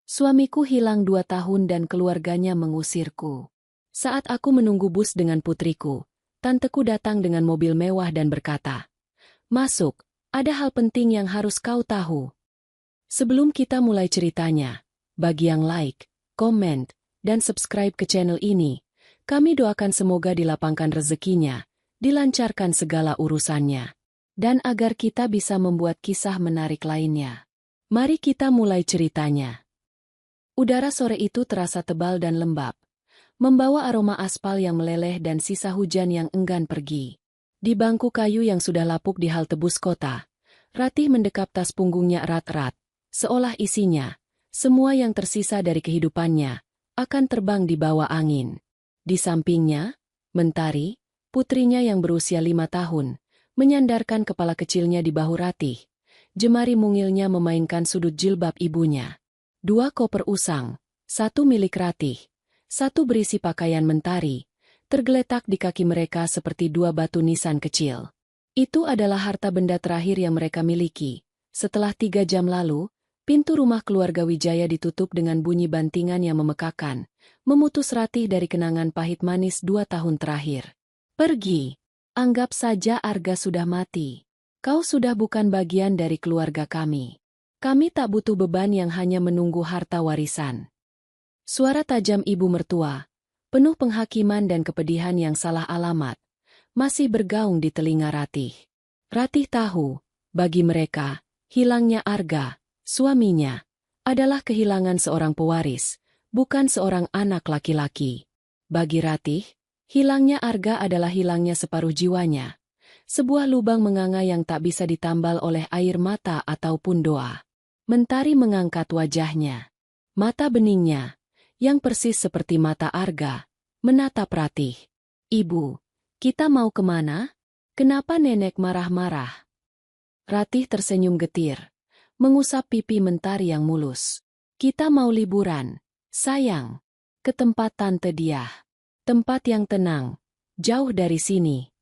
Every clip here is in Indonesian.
Suamiku hilang 2 tahun dan keluarganya mengusirku. Saat aku menunggu bus dengan putriku, tanteku datang dengan mobil mewah dan berkata, "Masuk, ada hal penting yang harus kau tahu." Sebelum kita mulai ceritanya, bagi yang like, komen, dan subscribe ke channel ini, kami doakan semoga dilapangkan rezekinya, dilancarkan segala urusannya, dan agar kita bisa membuat kisah menarik lainnya. Mari kita mulai ceritanya. Udara sore itu terasa tebal dan lembab, membawa aroma aspal yang meleleh dan sisa hujan yang enggan pergi. Di bangku kayu yang sudah lapuk di halte bus kota, Ratih mendekap tas punggungnya erat-erat, seolah isinya, semua yang tersisa dari kehidupannya, akan terbang di bawah angin. Di sampingnya, Mentari, putrinya yang berusia 5 tahun, menyandarkan kepala kecilnya di bahu Ratih. Jemari mungilnya memainkan sudut jilbab ibunya. 2 koper usang, 1 milik Ratih, 1 berisi pakaian Mentari, tergeletak di kaki mereka seperti 2 batu nisan kecil. Itu adalah harta benda terakhir yang mereka miliki. Setelah 3 jam lalu, pintu rumah keluarga Wijaya ditutup dengan bunyi bantingan yang memekakan, memutus Ratih dari kenangan pahit manis 2 tahun terakhir. "Pergi. Anggap saja Arga sudah mati. Kau sudah bukan bagian dari keluarga kami. Kami tak butuh beban yang hanya menunggu harta warisan." Suara tajam ibu mertua, penuh penghakiman dan kepedihan yang salah alamat, masih bergaung di telinga Ratih. Ratih tahu, bagi mereka, hilangnya Arga, suaminya, adalah kehilangan seorang pewaris, bukan seorang anak laki-laki. Bagi Ratih, hilangnya Arga adalah hilangnya separuh jiwanya, sebuah lubang menganga yang tak bisa ditambal oleh air mata ataupun doa. Mentari mengangkat wajahnya. Mata beningnya, yang persis seperti mata Arga, menatap Ratih. "Ibu, kita mau kemana? Kenapa nenek marah-marah?" Ratih tersenyum getir, mengusap pipi Mentari yang mulus. "Kita mau liburan, sayang. Ke tempat Tante Diah. Tempat yang tenang, jauh dari sini."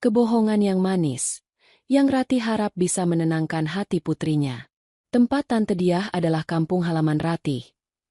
Kebohongan yang manis, yang Ratih harap bisa menenangkan hati putrinya. Tempat Tante Diah adalah kampung halaman Ratih,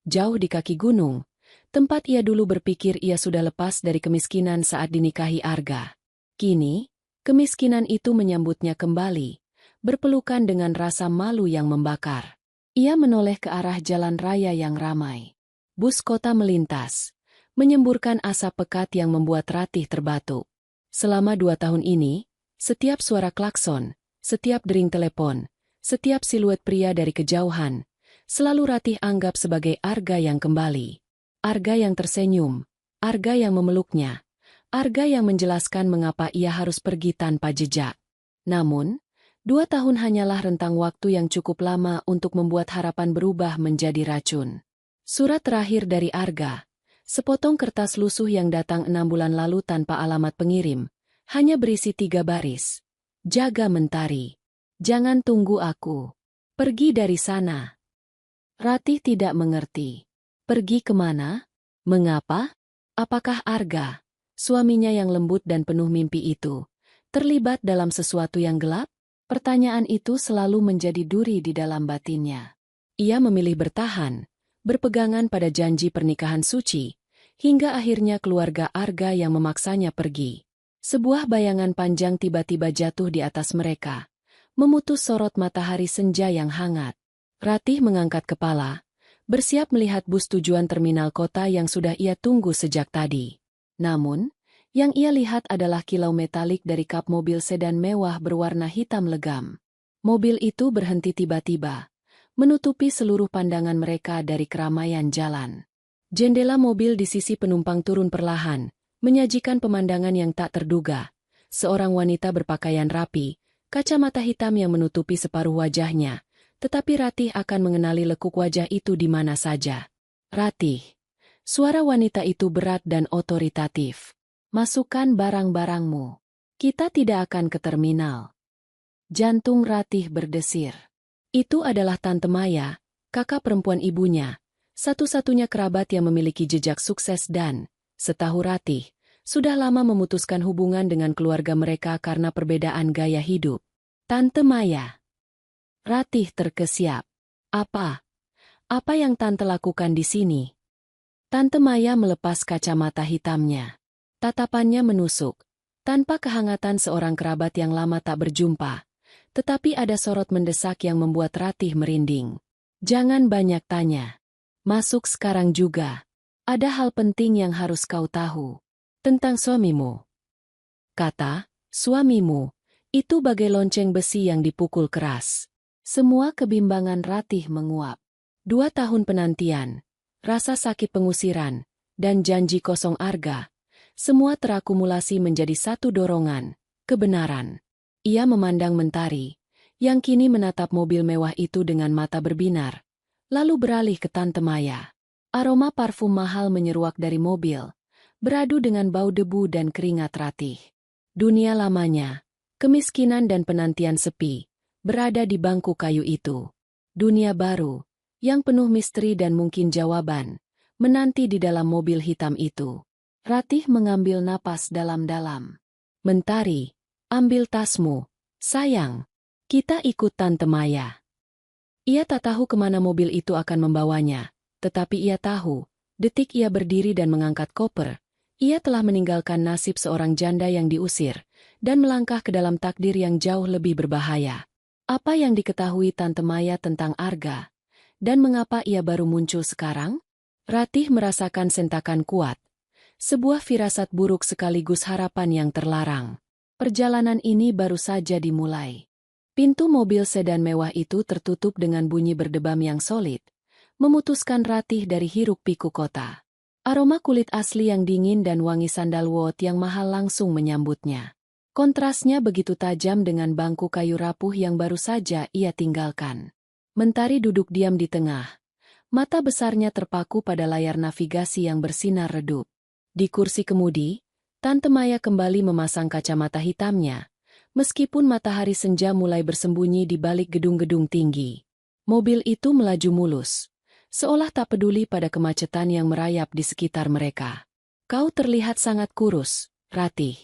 jauh di kaki gunung, tempat ia dulu berpikir ia sudah lepas dari kemiskinan saat dinikahi Arga. Kini, kemiskinan itu menyambutnya kembali, berpelukan dengan rasa malu yang membakar. Ia menoleh ke arah jalan raya yang ramai. Bus kota melintas, menyemburkan asap pekat yang membuat Ratih terbatuk. Selama 2 tahun ini, setiap suara klakson, setiap dering telepon, setiap siluet pria dari kejauhan, selalu Ratih anggap sebagai Arga yang kembali. Arga yang tersenyum, Arga yang memeluknya, Arga yang menjelaskan mengapa ia harus pergi tanpa jejak. Namun, 2 tahun hanyalah rentang waktu yang cukup lama untuk membuat harapan berubah menjadi racun. Surat terakhir dari Arga, sepotong kertas lusuh yang datang 6 bulan lalu tanpa alamat pengirim, hanya berisi 3 baris. "Jaga Mentari. Jangan tunggu aku. Pergi dari sana." Ratih tidak mengerti. Pergi kemana? Mengapa? Apakah Arga, suaminya yang lembut dan penuh mimpi itu, terlibat dalam sesuatu yang gelap? Pertanyaan itu selalu menjadi duri di dalam batinnya. Ia memilih bertahan, berpegangan pada janji pernikahan suci, hingga akhirnya keluarga Arga yang memaksanya pergi. Sebuah bayangan panjang tiba-tiba jatuh di atas mereka, memutus sorot matahari senja yang hangat. Ratih mengangkat kepala, bersiap melihat bus tujuan terminal kota yang sudah ia tunggu sejak tadi. Namun, yang ia lihat adalah kilau metalik dari kap mobil sedan mewah berwarna hitam legam. Mobil itu berhenti tiba-tiba, menutupi seluruh pandangan mereka dari keramaian jalan. Jendela mobil di sisi penumpang turun perlahan, menyajikan pemandangan yang tak terduga. Seorang wanita berpakaian rapi, kacamata hitam yang menutupi separuh wajahnya, tetapi Ratih akan mengenali lekuk wajah itu di mana saja. "Ratih." Suara wanita itu berat dan otoritatif. "Masukkan barang-barangmu. Kita tidak akan ke terminal." Jantung Ratih berdesir. Itu adalah Tante Maya, kakak perempuan ibunya, satu-satunya kerabat yang memiliki jejak sukses dan, setahu Ratih, sudah lama memutuskan hubungan dengan keluarga mereka karena perbedaan gaya hidup. "Tante Maya." Ratih terkesiap. "Apa? Apa yang Tante lakukan di sini? Tante Maya melepas kacamata hitamnya. Tatapannya menusuk, tanpa kehangatan seorang kerabat yang lama tak berjumpa. Tetapi ada sorot mendesak yang membuat Ratih merinding. Jangan banyak tanya. Masuk sekarang juga. Ada hal penting yang harus kau tahu. Tentang suamimu. Kata, suamimu, itu bagai lonceng besi yang dipukul keras. Semua kebimbangan Ratih menguap. 2 tahun penantian. Rasa sakit pengusiran, dan janji kosong Arga, semua terakumulasi menjadi satu dorongan, kebenaran. Ia memandang Mentari, yang kini menatap mobil mewah itu dengan mata berbinar, lalu beralih ke Tante Maya. Aroma parfum mahal menyeruak dari mobil, beradu dengan bau debu dan keringat Ratih. Dunia lamanya, kemiskinan dan penantian sepi, berada di bangku kayu itu. Dunia baru, yang penuh misteri dan mungkin jawaban, menanti di dalam mobil hitam itu. Ratih mengambil napas dalam-dalam. Mentari, ambil tasmu. Sayang, kita ikut Tante Maya. Ia tak tahu kemana mobil itu akan membawanya, tetapi ia tahu, detik ia berdiri dan mengangkat koper, ia telah meninggalkan nasib seorang janda yang diusir, dan melangkah ke dalam takdir yang jauh lebih berbahaya. Apa yang diketahui Tante Maya tentang Arga? Dan mengapa ia baru muncul sekarang? Ratih merasakan sentakan kuat. Sebuah firasat buruk sekaligus harapan yang terlarang. Perjalanan ini baru saja dimulai. Pintu mobil sedan mewah itu tertutup dengan bunyi berdebam yang solid, memutuskan Ratih dari hiruk-pikuk kota. Aroma kulit asli yang dingin dan wangi sandalwood yang mahal langsung menyambutnya. Kontrasnya begitu tajam dengan bangku kayu rapuh yang baru saja ia tinggalkan. Mentari duduk diam di tengah. Mata besarnya terpaku pada layar navigasi yang bersinar redup. Di kursi kemudi, Tante Maya kembali memasang kacamata hitamnya, meskipun matahari senja mulai bersembunyi di balik gedung-gedung tinggi. Mobil itu melaju mulus, seolah tak peduli pada kemacetan yang merayap di sekitar mereka. Kau terlihat sangat kurus, Ratih,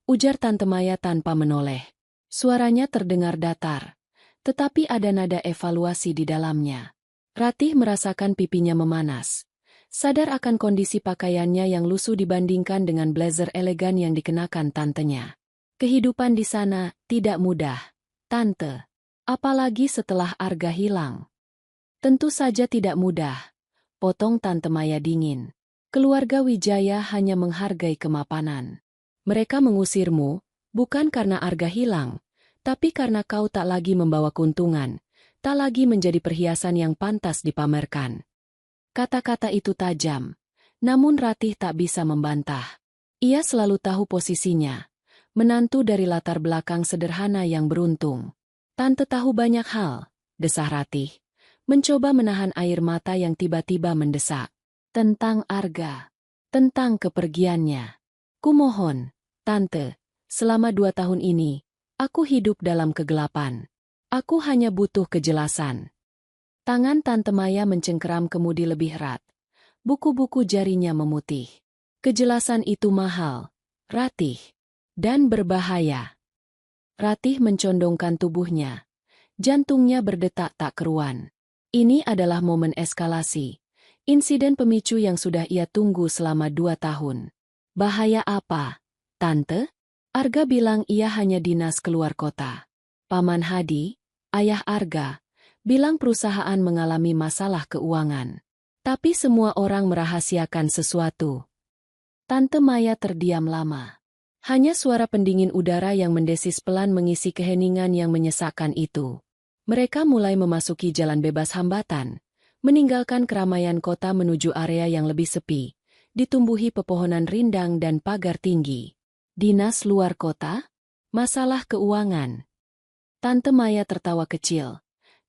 ujar Tante Maya tanpa menoleh. Suaranya terdengar datar, tetapi ada nada evaluasi di dalamnya. Ratih merasakan pipinya memanas, sadar akan kondisi pakaiannya yang lusuh dibandingkan dengan blazer elegan yang dikenakan tantenya. Kehidupan di sana tidak mudah, Tante. Apalagi setelah Arga hilang. Tentu saja tidak mudah, potong Tante Maya dingin. Keluarga Wijaya hanya menghargai kemapanan. Mereka mengusirmu, bukan karena Arga hilang, tapi karena kau tak lagi membawa keuntungan, tak lagi menjadi perhiasan yang pantas dipamerkan. Kata-kata itu tajam, namun Ratih tak bisa membantah. Ia selalu tahu posisinya, menantu dari latar belakang sederhana yang beruntung. Tante tahu banyak hal, desah Ratih, mencoba menahan air mata yang tiba-tiba mendesak. Tentang Arga, tentang kepergiannya. Kumohon, Tante, selama 2 tahun ini, aku hidup dalam kegelapan. Aku hanya butuh kejelasan. Tangan Tante Maya mencengkeram kemudi lebih erat. Buku-buku jarinya memutih. Kejelasan itu mahal, Ratih, dan berbahaya. Ratih mencondongkan tubuhnya. Jantungnya berdetak tak keruan. Ini adalah momen eskalasi. Insiden pemicu yang sudah ia tunggu selama 2 tahun. Bahaya apa, Tante? Arga bilang ia hanya dinas keluar kota. Paman Hadi, ayah Arga, bilang perusahaan mengalami masalah keuangan. Tapi semua orang merahasiakan sesuatu. Tante Maya terdiam lama. Hanya suara pendingin udara yang mendesis pelan mengisi keheningan yang menyesakkan itu. Mereka mulai memasuki jalan bebas hambatan, meninggalkan keramaian kota menuju area yang lebih sepi, ditumbuhi pepohonan rindang dan pagar tinggi. Dinas luar kota? Masalah keuangan. Tante Maya tertawa kecil.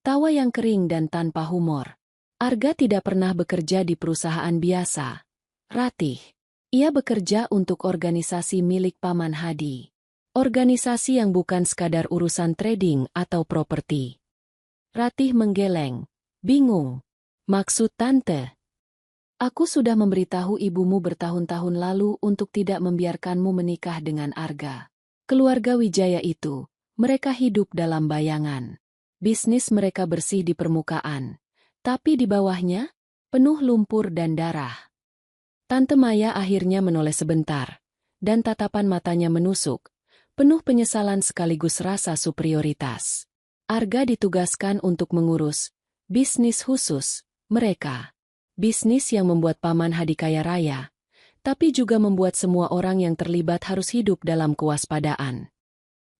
Tawa yang kering dan tanpa humor. Arga tidak pernah bekerja di perusahaan biasa. Ratih. Ia bekerja untuk organisasi milik Paman Hadi. Organisasi yang bukan sekadar urusan trading atau properti. Ratih menggeleng. Bingung. Maksud Tante? Aku sudah memberitahu ibumu bertahun-tahun lalu untuk tidak membiarkanmu menikah dengan Arga. Keluarga Wijaya itu, mereka hidup dalam bayangan. Bisnis mereka bersih di permukaan, Tapi di bawahnya, penuh lumpur dan darah. Tante Maya akhirnya menoleh sebentar, dan tatapan matanya menusuk, penuh penyesalan sekaligus rasa superioritas. Arga ditugaskan untuk mengurus bisnis khusus mereka. Bisnis yang membuat Paman Hadi kaya raya, tapi juga membuat semua orang yang terlibat harus hidup dalam kewaspadaan.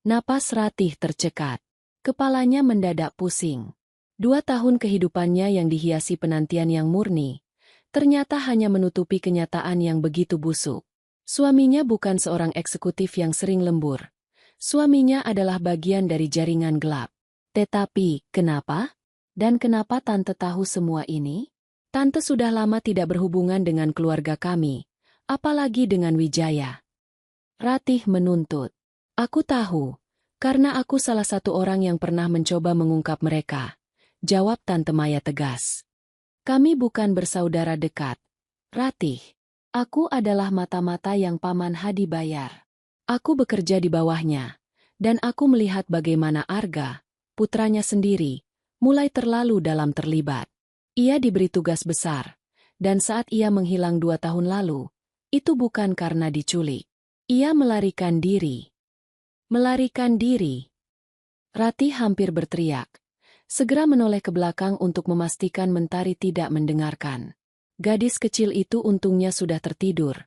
Napas Ratih tercekat. Kepalanya mendadak pusing. 2 tahun kehidupannya yang dihiasi penantian yang murni, ternyata hanya menutupi kenyataan yang begitu busuk. Suaminya bukan seorang eksekutif yang sering lembur. Suaminya adalah bagian dari jaringan gelap. Tetapi, kenapa? Dan kenapa Tante tahu semua ini? Tante sudah lama tidak berhubungan dengan keluarga kami, apalagi dengan Wijaya. Ratih menuntut. Aku tahu, karena aku salah satu orang yang pernah mencoba mengungkap mereka, jawab Tante Maya tegas. Kami bukan bersaudara dekat, Ratih. Aku adalah mata-mata yang Paman Hadi bayar. Aku bekerja di bawahnya, dan aku melihat bagaimana Arga, putranya sendiri, mulai terlalu dalam terlibat. Ia diberi tugas besar, dan saat ia menghilang 2 tahun lalu, itu bukan karena diculik. Ia melarikan diri. Melarikan diri. Ratih hampir berteriak. Segera menoleh ke belakang untuk memastikan Mentari tidak mendengarkan. Gadis kecil itu untungnya sudah tertidur.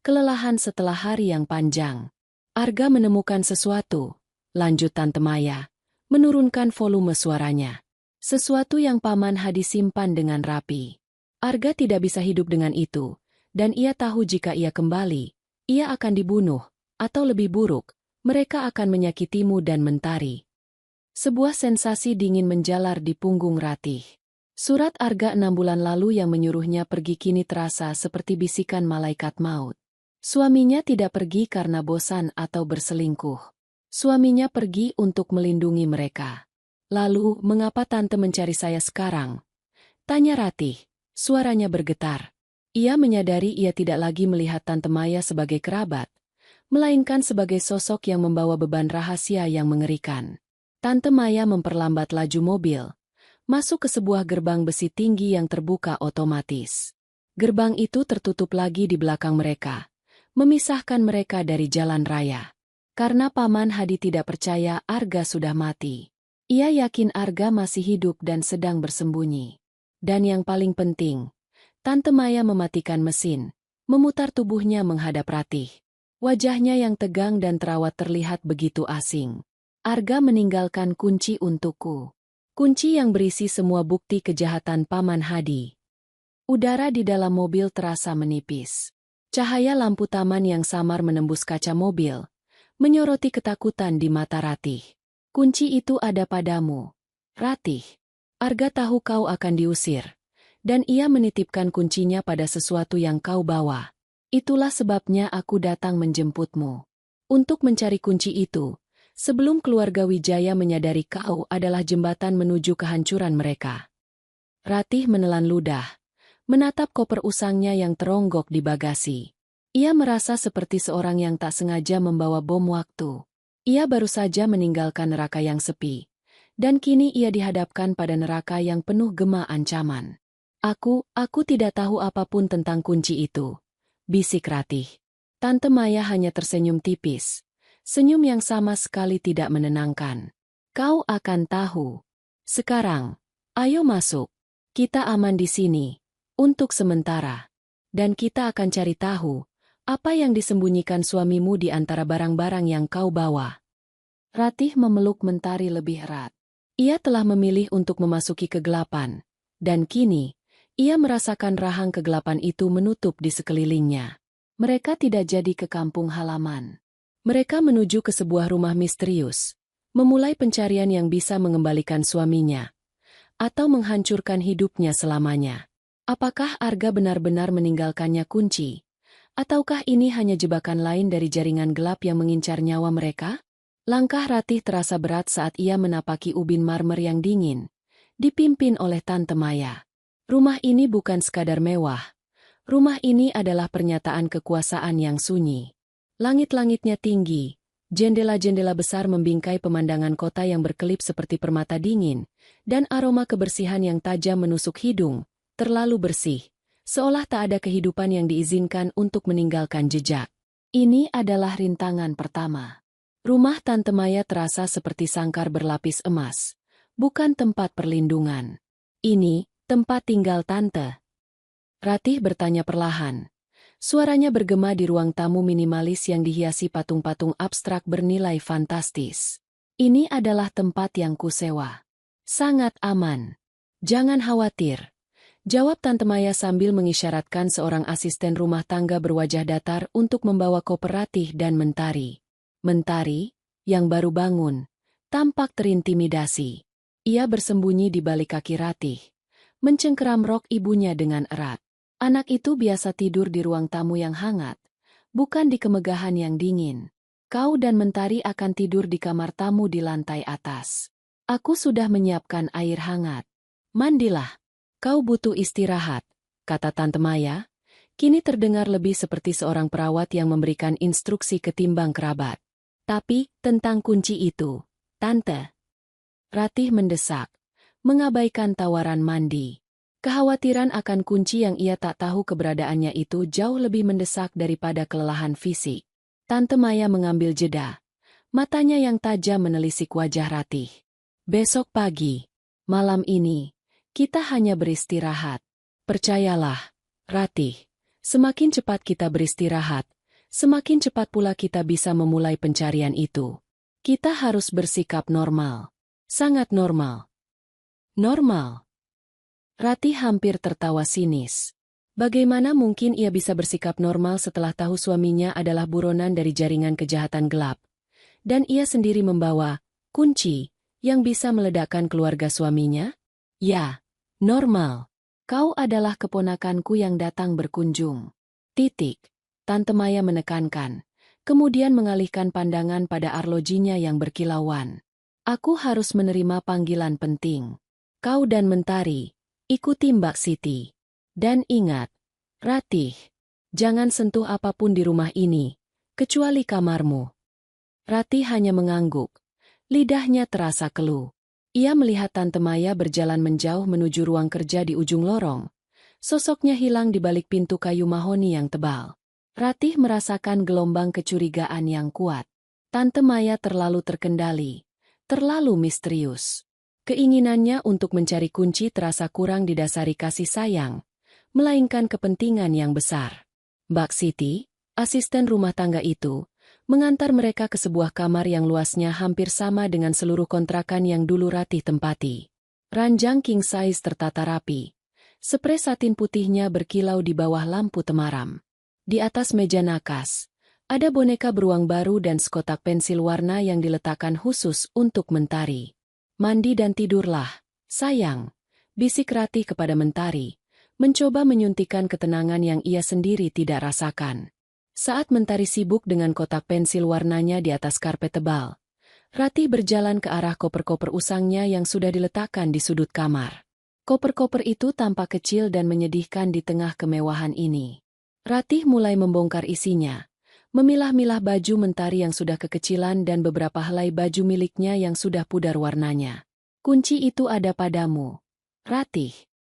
Kelelahan setelah hari yang panjang. Arga menemukan sesuatu, lanjut Tante Maya, menurunkan volume suaranya. Sesuatu yang Paman Hadi simpan dengan rapi. Arga tidak bisa hidup dengan itu, dan ia tahu jika ia kembali, ia akan dibunuh, atau lebih buruk, mereka akan menyakitimu dan Mentari. Sebuah sensasi dingin menjalar di punggung Ratih. Surat Arga 6 bulan lalu yang menyuruhnya pergi kini terasa seperti bisikan malaikat maut. Suaminya tidak pergi karena bosan atau berselingkuh. Suaminya pergi untuk melindungi mereka. Lalu, mengapa Tante mencari saya sekarang? Tanya Ratih, suaranya bergetar. Ia menyadari ia tidak lagi melihat Tante Maya sebagai kerabat, melainkan sebagai sosok yang membawa beban rahasia yang mengerikan. Tante Maya memperlambat laju mobil, masuk ke sebuah gerbang besi tinggi yang terbuka otomatis. Gerbang itu tertutup lagi di belakang mereka, memisahkan mereka dari jalan raya. Karena Paman Hadi tidak percaya Arga sudah mati. Ia yakin Arga masih hidup dan sedang bersembunyi. Dan yang paling penting, Tante Maya mematikan mesin, memutar tubuhnya menghadap Ratih. Wajahnya yang tegang dan terawat terlihat begitu asing. Arga meninggalkan kunci untukku. Kunci yang berisi semua bukti kejahatan Paman Hadi. Udara di dalam mobil terasa menipis. Cahaya lampu taman yang samar menembus kaca mobil, menyoroti ketakutan di mata Ratih. Kunci itu ada padamu, Ratih. Arga tahu kau akan diusir, dan ia menitipkan kuncinya pada sesuatu yang kau bawa. Itulah sebabnya aku datang menjemputmu. Untuk mencari kunci itu, sebelum keluarga Wijaya menyadari kau adalah jembatan menuju kehancuran mereka. Ratih menelan ludah, menatap koper usangnya yang teronggok di bagasi. Ia merasa seperti seorang yang tak sengaja membawa bom waktu. Ia baru saja meninggalkan neraka yang sepi, dan kini ia dihadapkan pada neraka yang penuh gema ancaman. Aku tidak tahu apapun tentang kunci itu, bisik Ratih. Tante Maya hanya tersenyum tipis, senyum yang sama sekali tidak menenangkan. Kau akan tahu. Sekarang, ayo masuk. Kita aman di sini, untuk sementara. Dan kita akan cari tahu, apa yang disembunyikan suamimu di antara barang-barang yang kau bawa. Ratih memeluk Mentari lebih erat. Ia telah memilih untuk memasuki kegelapan, dan kini, ia merasakan rahang kegelapan itu menutup di sekelilingnya. Mereka tidak jadi ke kampung halaman. Mereka menuju ke sebuah rumah misterius, memulai pencarian yang bisa mengembalikan suaminya, atau menghancurkan hidupnya selamanya. Apakah Arga benar-benar meninggalkannya kunci? Ataukah ini hanya jebakan lain dari jaringan gelap yang mengincar nyawa mereka? Langkah Ratih terasa berat saat ia menapaki ubin marmer yang dingin, dipimpin oleh Tante Maya. Rumah ini bukan sekadar mewah. Rumah ini adalah pernyataan kekuasaan yang sunyi. Langit-langitnya tinggi, Jendela-jendela besar membingkai pemandangan kota yang berkelip seperti permata dingin, dan aroma kebersihan yang tajam menusuk hidung, terlalu bersih, seolah tak ada kehidupan yang diizinkan untuk meninggalkan jejak. Ini adalah rintangan pertama. Rumah Tante Maya terasa seperti sangkar berlapis emas, bukan tempat perlindungan. Ini tempat tinggal Tante. Ratih bertanya perlahan. Suaranya bergema di ruang tamu minimalis yang dihiasi patung-patung abstrak bernilai fantastis. Ini adalah tempat yang kusewa. Sangat aman. Jangan khawatir, jawab Tante Maya sambil mengisyaratkan seorang asisten rumah tangga berwajah datar untuk membawa koper Ratih dan Mentari. Mentari, yang baru bangun, tampak terintimidasi. Ia bersembunyi di balik kaki Ratih, mencengkeram rok ibunya dengan erat. Anak itu biasa tidur di ruang tamu yang hangat, bukan di kemegahan yang dingin. Kau dan Mentari akan tidur di kamar tamu di lantai atas. Aku sudah menyiapkan air hangat. Mandilah. Kau butuh istirahat, kata Tante Maya. Kini terdengar lebih seperti seorang perawat yang memberikan instruksi ketimbang kerabat. Tapi, tentang kunci itu, Tante. Ratih mendesak, mengabaikan tawaran mandi. Kekhawatiran akan kunci yang ia tak tahu keberadaannya itu jauh lebih mendesak daripada kelelahan fisik. Tante Maya mengambil jeda. Matanya yang tajam menelisik wajah Ratih. Besok pagi, malam ini, kita hanya beristirahat. Percayalah, Ratih, semakin cepat kita beristirahat, semakin cepat pula kita bisa memulai pencarian itu. Kita harus bersikap normal. Sangat normal. Normal. Ratih hampir tertawa sinis. Bagaimana mungkin ia bisa bersikap normal setelah tahu suaminya adalah buronan dari jaringan kejahatan gelap? Dan ia sendiri membawa kunci yang bisa meledakkan keluarga suaminya? Ya, normal. Kau adalah keponakanku yang datang berkunjung. Titik. Tante Maya menekankan, kemudian mengalihkan pandangan pada arlojinya yang berkilauan. Aku harus menerima panggilan penting. Kau dan Mentari, ikuti Mbak Siti. Dan ingat, Ratih, jangan sentuh apapun di rumah ini, kecuali kamarmu. Ratih hanya mengangguk. Lidahnya terasa keluh. Ia melihat Tante Maya berjalan menjauh menuju ruang kerja di ujung lorong. Sosoknya hilang di balik pintu kayu mahoni yang tebal. Ratih merasakan gelombang kecurigaan yang kuat. Tante Maya terlalu terkendali, terlalu misterius. Keinginannya untuk mencari kunci terasa kurang didasari kasih sayang, melainkan kepentingan yang besar. Mbak Siti, asisten rumah tangga itu, mengantar mereka ke sebuah kamar yang luasnya hampir sama dengan seluruh kontrakan yang dulu Ratih tempati. Ranjang king size tertata rapi. Sprei satin putihnya berkilau di bawah lampu temaram. Di atas meja nakas, ada boneka beruang baru dan sekotak pensil warna yang diletakkan khusus untuk Mentari. Mandi dan tidurlah, sayang, bisik Ratih kepada Mentari, mencoba menyuntikkan ketenangan yang ia sendiri tidak rasakan. Saat Mentari sibuk dengan kotak pensil warnanya di atas karpet tebal, Ratih berjalan ke arah koper-koper usangnya yang sudah diletakkan di sudut kamar. Koper-koper itu tampak kecil dan menyedihkan di tengah kemewahan ini. Ratih mulai membongkar isinya, memilah-milah baju Mentari yang sudah kekecilan dan beberapa helai baju miliknya yang sudah pudar warnanya. Kunci itu ada padamu, Ratih.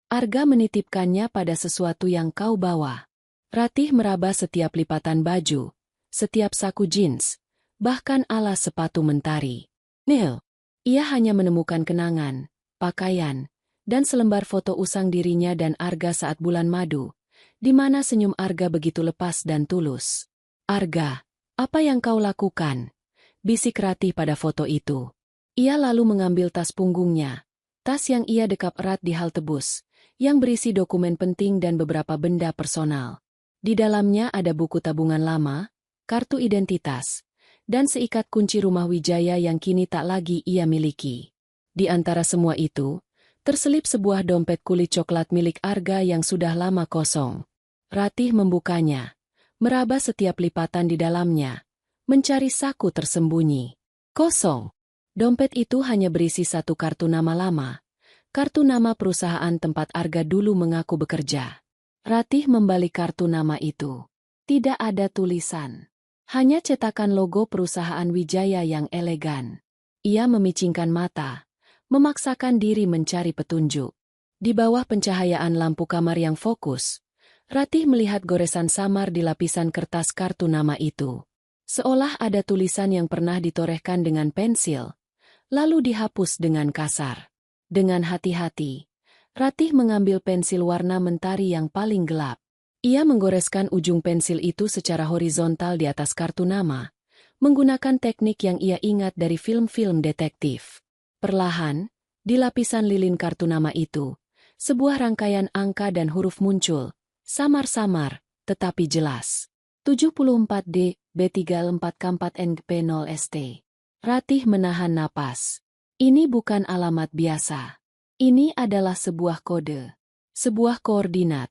Arga menitipkannya pada sesuatu yang kau bawa. Ratih meraba setiap lipatan baju, setiap saku jeans, bahkan alas sepatu Mentari. Nil, ia hanya menemukan kenangan, pakaian, dan selembar foto usang dirinya dan Arga saat bulan madu, di mana senyum Arga begitu lepas dan tulus. Arga, apa yang kau lakukan? Bisik Ratih pada foto itu. Ia lalu mengambil tas punggungnya, tas yang ia dekap erat di halte bus, yang berisi dokumen penting dan beberapa benda personal. Di dalamnya ada buku tabungan lama, kartu identitas, dan seikat kunci rumah Wijaya yang kini tak lagi ia miliki. Di antara semua itu, terselip sebuah dompet kulit coklat milik Arga yang sudah lama kosong. Ratih membukanya, meraba setiap lipatan di dalamnya, mencari saku tersembunyi. Kosong. Dompet itu hanya berisi satu kartu nama lama, kartu nama perusahaan tempat Arga dulu mengaku bekerja. Ratih membalik kartu nama itu. Tidak ada tulisan. Hanya cetakan logo perusahaan Wijaya yang elegan. Ia memicingkan mata, memaksakan diri mencari petunjuk. Di bawah pencahayaan lampu kamar yang fokus, Ratih melihat goresan samar di lapisan kertas kartu nama itu. Seolah ada tulisan yang pernah ditorehkan dengan pensil, lalu dihapus dengan kasar. Dengan hati-hati, Ratih mengambil pensil warna mentari yang paling gelap. Ia menggoreskan ujung pensil itu secara horizontal di atas kartu nama, menggunakan teknik yang ia ingat dari film-film detektif. Perlahan, di lapisan lilin kartu nama itu, sebuah rangkaian angka dan huruf muncul, samar-samar, tetapi jelas. 74D, B34K4NGP0ST. Ratih menahan napas. Ini bukan alamat biasa. Ini adalah sebuah kode. Sebuah koordinat.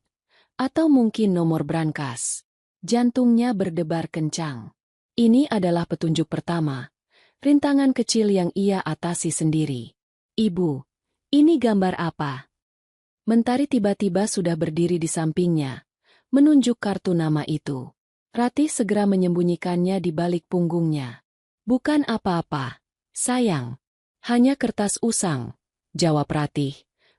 Atau mungkin nomor brankas. Jantungnya berdebar kencang. Ini adalah petunjuk pertama. Rintangan kecil yang ia atasi sendiri. Ibu, ini gambar apa? Mentari tiba-tiba sudah berdiri di sampingnya, menunjuk kartu nama itu. Ratih segera menyembunyikannya di balik punggungnya. Bukan apa-apa, sayang. Hanya kertas usang, jawab Ratih,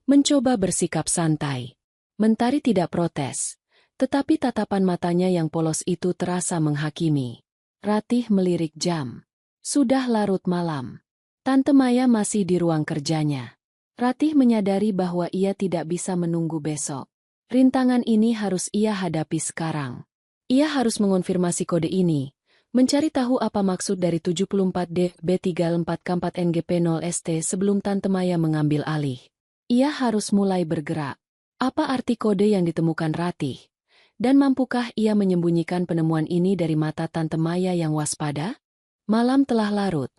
mencoba bersikap santai. Mentari tidak protes, tetapi tatapan matanya yang polos itu terasa menghakimi. Ratih melirik jam. Sudah larut malam. Tante Maya masih di ruang kerjanya. Ratih menyadari bahwa ia tidak bisa menunggu besok. Rintangan ini harus ia hadapi sekarang. Ia harus mengonfirmasi kode ini, mencari tahu apa maksud dari 74D B34K4NGP0ST sebelum Tante Maya mengambil alih. Ia harus mulai bergerak. Apa arti kode yang ditemukan Ratih? Dan mampukah ia menyembunyikan penemuan ini dari mata Tante Maya yang waspada? Malam telah larut,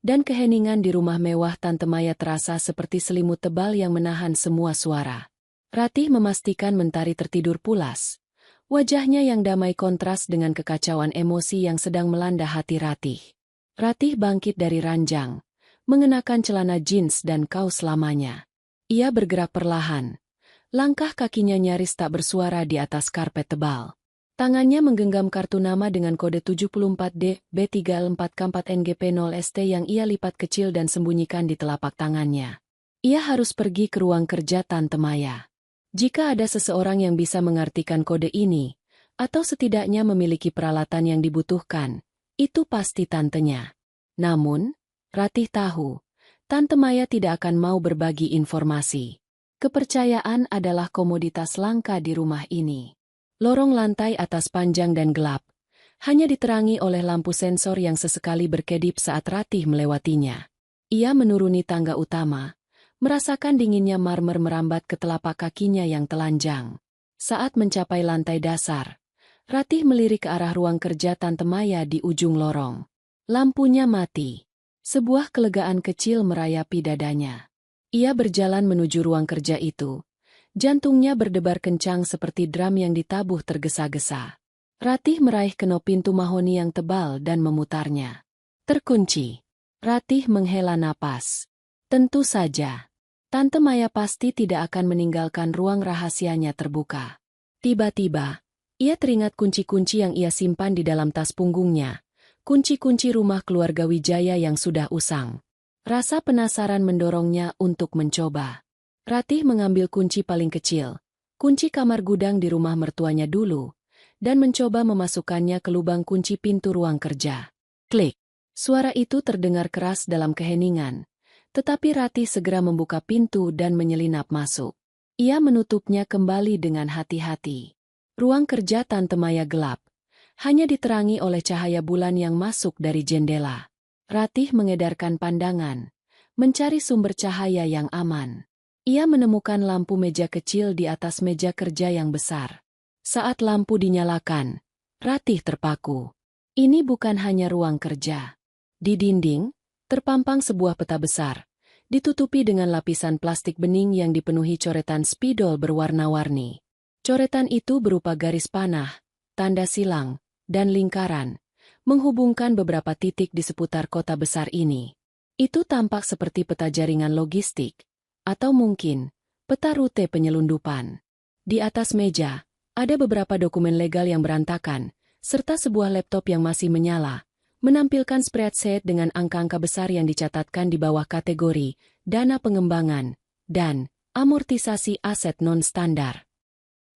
dan keheningan di rumah mewah Tante Maya terasa seperti selimut tebal yang menahan semua suara. Ratih memastikan Mentari tertidur pulas. Wajahnya yang damai kontras dengan kekacauan emosi yang sedang melanda hati Ratih. Ratih bangkit dari ranjang, mengenakan celana jeans dan kaos lamanya. Ia bergerak perlahan. Langkah kakinya nyaris tak bersuara di atas karpet tebal. Tangannya menggenggam kartu nama dengan kode 74D B34K4NGP0ST yang ia lipat kecil dan sembunyikan di telapak tangannya. Ia harus pergi ke ruang kerja Tante Maya. Jika ada seseorang yang bisa mengartikan kode ini, atau setidaknya memiliki peralatan yang dibutuhkan, itu pasti tantenya. Namun, Ratih tahu, Tante Maya tidak akan mau berbagi informasi. Kepercayaan adalah komoditas langka di rumah ini. Lorong lantai atas panjang dan gelap, hanya diterangi oleh lampu sensor yang sesekali berkedip saat Ratih melewatinya. Ia menuruni tangga utama, merasakan dinginnya marmer merambat ke telapak kakinya yang telanjang. Saat mencapai lantai dasar, Ratih melirik ke arah ruang kerja Tante Maya di ujung lorong. Lampunya mati. Sebuah kelegaan kecil merayapi dadanya. Ia berjalan menuju ruang kerja itu. Jantungnya berdebar kencang seperti drum yang ditabuh tergesa-gesa. Ratih meraih kenop pintu mahoni yang tebal dan memutarnya. Terkunci. Ratih menghela napas. Tentu saja. Tante Maya pasti tidak akan meninggalkan ruang rahasianya terbuka. Tiba-tiba, ia teringat kunci-kunci yang ia simpan di dalam tas punggungnya. Kunci-kunci rumah keluarga Wijaya yang sudah usang. Rasa penasaran mendorongnya untuk mencoba. Ratih mengambil kunci paling kecil, kunci kamar gudang di rumah mertuanya dulu, dan mencoba memasukkannya ke lubang kunci pintu ruang kerja. Klik. Suara itu terdengar keras dalam keheningan, tetapi Ratih segera membuka pintu dan menyelinap masuk. Ia menutupnya kembali dengan hati-hati. Ruang kerja Tante Maya gelap, hanya diterangi oleh cahaya bulan yang masuk dari jendela. Ratih mengedarkan pandangan, mencari sumber cahaya yang aman. Ia menemukan lampu meja kecil di atas meja kerja yang besar. Saat lampu dinyalakan, Ratih terpaku. Ini bukan hanya ruang kerja. Di dinding, terpampang sebuah peta besar, ditutupi dengan lapisan plastik bening yang dipenuhi coretan spidol berwarna-warni. Coretan itu berupa garis panah, tanda silang, dan lingkaran, menghubungkan beberapa titik di seputar kota besar ini. Itu tampak seperti peta jaringan logistik, atau mungkin peta rute penyelundupan. Di atas meja, ada beberapa dokumen legal yang berantakan, serta sebuah laptop yang masih menyala, menampilkan spreadsheet dengan angka-angka besar yang dicatatkan di bawah kategori dana pengembangan dan amortisasi aset non-standar.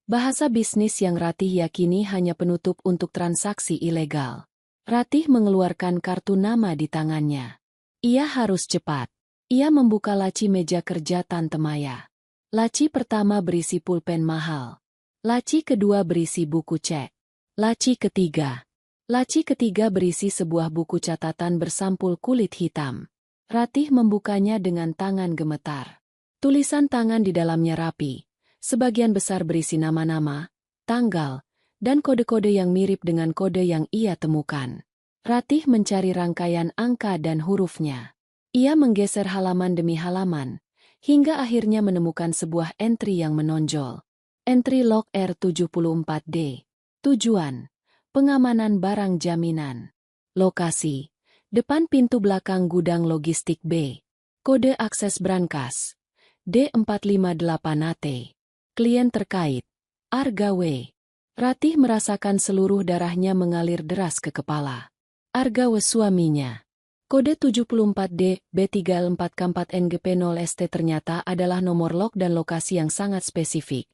Bahasa bisnis yang Ratih yakini hanya penutup untuk transaksi ilegal. Ratih mengeluarkan kartu nama di tangannya. Ia harus cepat. Ia membuka laci meja kerja Tante Maya. Laci pertama berisi pulpen mahal. Laci kedua berisi buku cek. Laci ketiga berisi sebuah buku catatan bersampul kulit hitam. Ratih membukanya dengan tangan gemetar. Tulisan tangan di dalamnya rapi. Sebagian besar berisi nama-nama, tanggal, dan kode-kode yang mirip dengan kode yang ia temukan. Ratih mencari rangkaian angka dan hurufnya. Ia menggeser halaman demi halaman, hingga akhirnya menemukan sebuah entry yang menonjol. Entry log R74D. Tujuan: pengamanan barang jaminan. Lokasi: depan pintu belakang gudang logistik B. Kode akses brankas D458AT. Klien terkait: Arga W. Ratih merasakan seluruh darahnya mengalir deras ke kepala. Arga W suaminya. Kode 74D B34K4NGP0ST ternyata adalah nomor log dan lokasi yang sangat spesifik.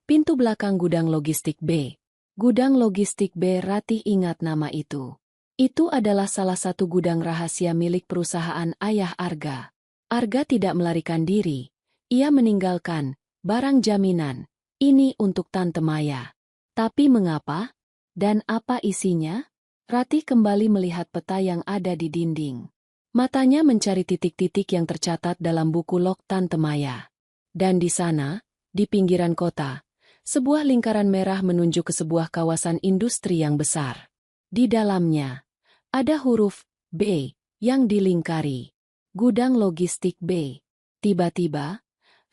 Pintu belakang gudang logistik B. Gudang logistik B. Ratih ingat nama itu. Itu adalah salah satu gudang rahasia milik perusahaan ayah Arga. Arga tidak melarikan diri. Ia meninggalkan barang jaminan ini untuk Tante Maya. Tapi mengapa? Dan apa isinya? Ratih kembali melihat peta yang ada di dinding. Matanya mencari titik-titik yang tercatat dalam buku log Tante Maya. Dan di sana, di pinggiran kota, sebuah lingkaran merah menunjuk ke sebuah kawasan industri yang besar. Di dalamnya, ada huruf B yang dilingkari. Gudang logistik B. Tiba-tiba,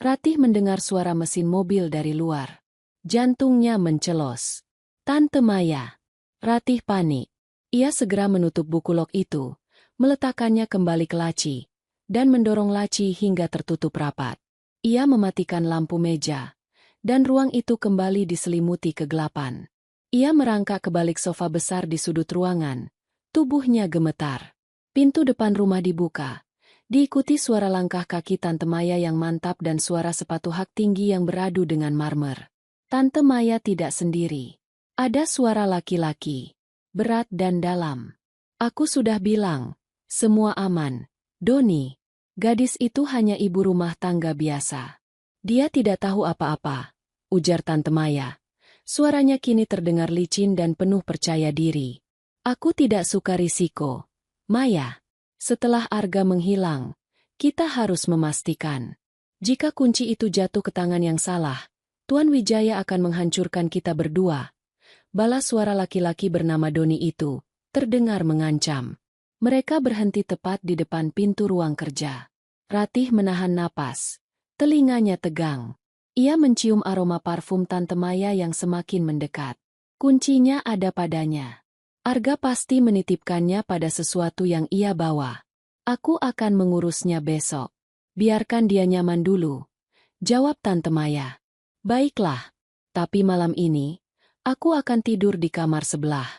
Ratih mendengar suara mesin mobil dari luar. Jantungnya mencelos. Tante Maya. Ratih panik. Ia segera menutup buku log itu, meletakkannya kembali ke laci, dan mendorong laci hingga tertutup rapat. Ia mematikan lampu meja, dan ruang itu kembali diselimuti kegelapan. Ia merangkak ke balik sofa besar di sudut ruangan. Tubuhnya gemetar. Pintu depan rumah dibuka. Diikuti suara langkah kaki Tante Maya yang mantap dan suara sepatu hak tinggi yang beradu dengan marmer. Tante Maya tidak sendiri. Ada suara laki-laki. Berat dan dalam. Aku sudah bilang, semua aman. Doni. Gadis itu hanya ibu rumah tangga biasa. Dia tidak tahu apa-apa, ujar Tante Maya. Suaranya kini terdengar licin dan penuh percaya diri. Aku tidak suka risiko. Maya. Setelah Arga menghilang, kita harus memastikan. Jika kunci itu jatuh ke tangan yang salah, Tuan Wijaya akan menghancurkan kita berdua. Balas suara laki-laki bernama Doni itu terdengar mengancam. Mereka berhenti tepat di depan pintu ruang kerja. Ratih menahan napas. Telinganya tegang. Ia mencium aroma parfum Tante Maya yang semakin mendekat. Kuncinya ada padanya. Arga pasti menitipkannya pada sesuatu yang ia bawa. Aku akan mengurusnya besok. Biarkan dia nyaman dulu, jawab Tante Maya. Baiklah, tapi malam ini, aku akan tidur di kamar sebelah.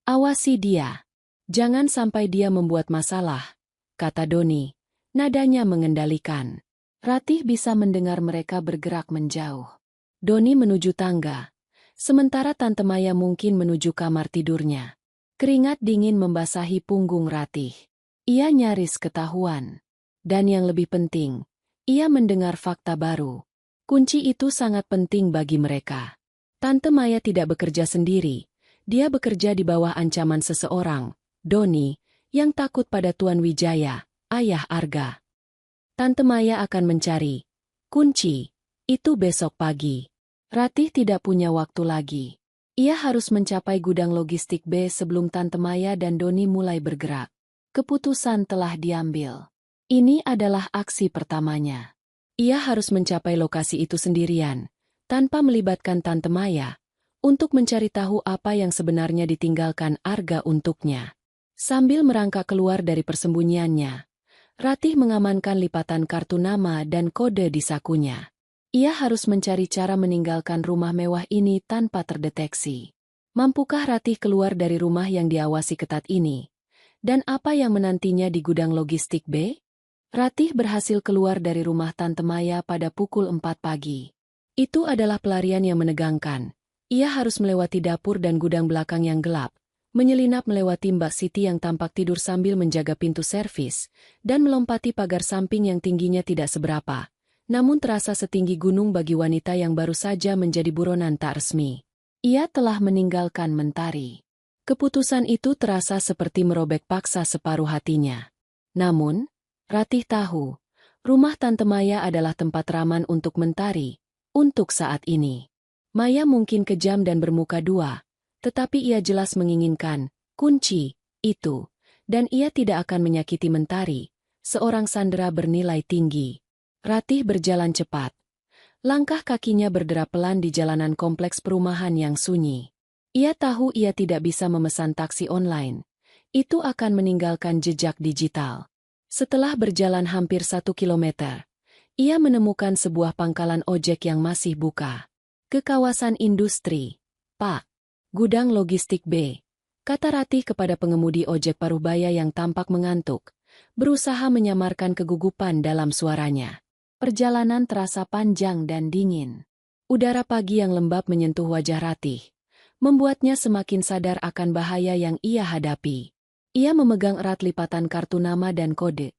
Awasi dia. Jangan sampai dia membuat masalah, kata Doni. Nadanya mengendalikan. Ratih bisa mendengar mereka bergerak menjauh. Doni menuju tangga, sementara Tante Maya mungkin menuju kamar tidurnya. Keringat dingin membasahi punggung Ratih. Ia nyaris ketahuan. Dan yang lebih penting, ia mendengar fakta baru. Kunci itu sangat penting bagi mereka. Tante Maya tidak bekerja sendiri. Dia bekerja di bawah ancaman seseorang, Doni, yang takut pada Tuan Wijaya, ayah Arga. Tante Maya akan mencari kunci itu besok pagi. Ratih tidak punya waktu lagi. Ia harus mencapai gudang logistik B sebelum Tante Maya dan Doni mulai bergerak. Keputusan telah diambil. Ini adalah aksi pertamanya. Ia harus mencapai lokasi itu sendirian, tanpa melibatkan Tante Maya, untuk mencari tahu apa yang sebenarnya ditinggalkan Arga untuknya. Sambil merangkak keluar dari persembunyiannya, Ratih mengamankan lipatan kartu nama dan kode di sakunya. Ia harus mencari cara meninggalkan rumah mewah ini tanpa terdeteksi. Mampukah Ratih keluar dari rumah yang diawasi ketat ini? Dan apa yang menantinya di gudang logistik B? Ratih berhasil keluar dari rumah Tante Maya pada pukul 4 pagi. Itu adalah pelarian yang menegangkan. Ia harus melewati dapur dan gudang belakang yang gelap, menyelinap melewati Mbak Siti yang tampak tidur sambil menjaga pintu servis, dan melompati pagar samping yang tingginya tidak seberapa, namun terasa setinggi gunung bagi wanita yang baru saja menjadi buronan tak resmi. Ia telah meninggalkan Mentari. Keputusan itu terasa seperti merobek paksa separuh hatinya. Namun, Ratih tahu, rumah Tante Maya adalah tempat raman untuk Mentari, untuk saat ini. Maya mungkin kejam dan bermuka dua, tetapi ia jelas menginginkan kunci itu, dan ia tidak akan menyakiti Mentari, seorang sandera bernilai tinggi. Ratih berjalan cepat. Langkah kakinya berderap pelan di jalanan kompleks perumahan yang sunyi. Ia tahu ia tidak bisa memesan taksi online. Itu akan meninggalkan jejak digital. Setelah berjalan hampir 1 kilometer, ia menemukan sebuah pangkalan ojek yang masih buka. Ke kawasan industri, Pak. Gudang logistik B. Kata Ratih kepada pengemudi ojek Parubaya yang tampak mengantuk, berusaha menyamarkan kegugupan dalam suaranya. Perjalanan terasa panjang dan dingin. Udara pagi yang lembab menyentuh wajah Ratih, membuatnya semakin sadar akan bahaya yang ia hadapi. Ia memegang erat lipatan kartu nama dan kode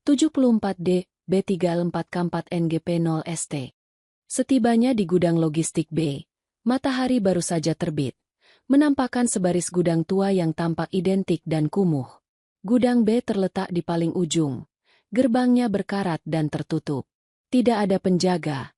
74D B34K4 NGP 0 ST. Setibanya di gudang logistik B, matahari baru saja terbit, menampakkan sebaris gudang tua yang tampak identik dan kumuh. Gudang B terletak di paling ujung, gerbangnya berkarat dan tertutup. Tidak ada penjaga,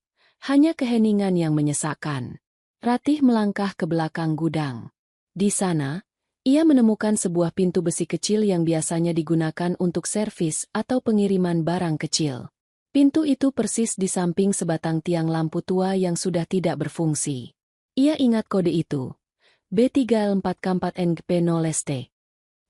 hanya keheningan yang menyesakkan. Ratih melangkah ke belakang gudang. Di sana, ia menemukan sebuah pintu besi kecil yang biasanya digunakan untuk servis atau pengiriman barang kecil. Pintu itu persis di samping sebatang tiang lampu tua yang sudah tidak berfungsi. Ia ingat kode itu. B34K4 NGP 0 ST.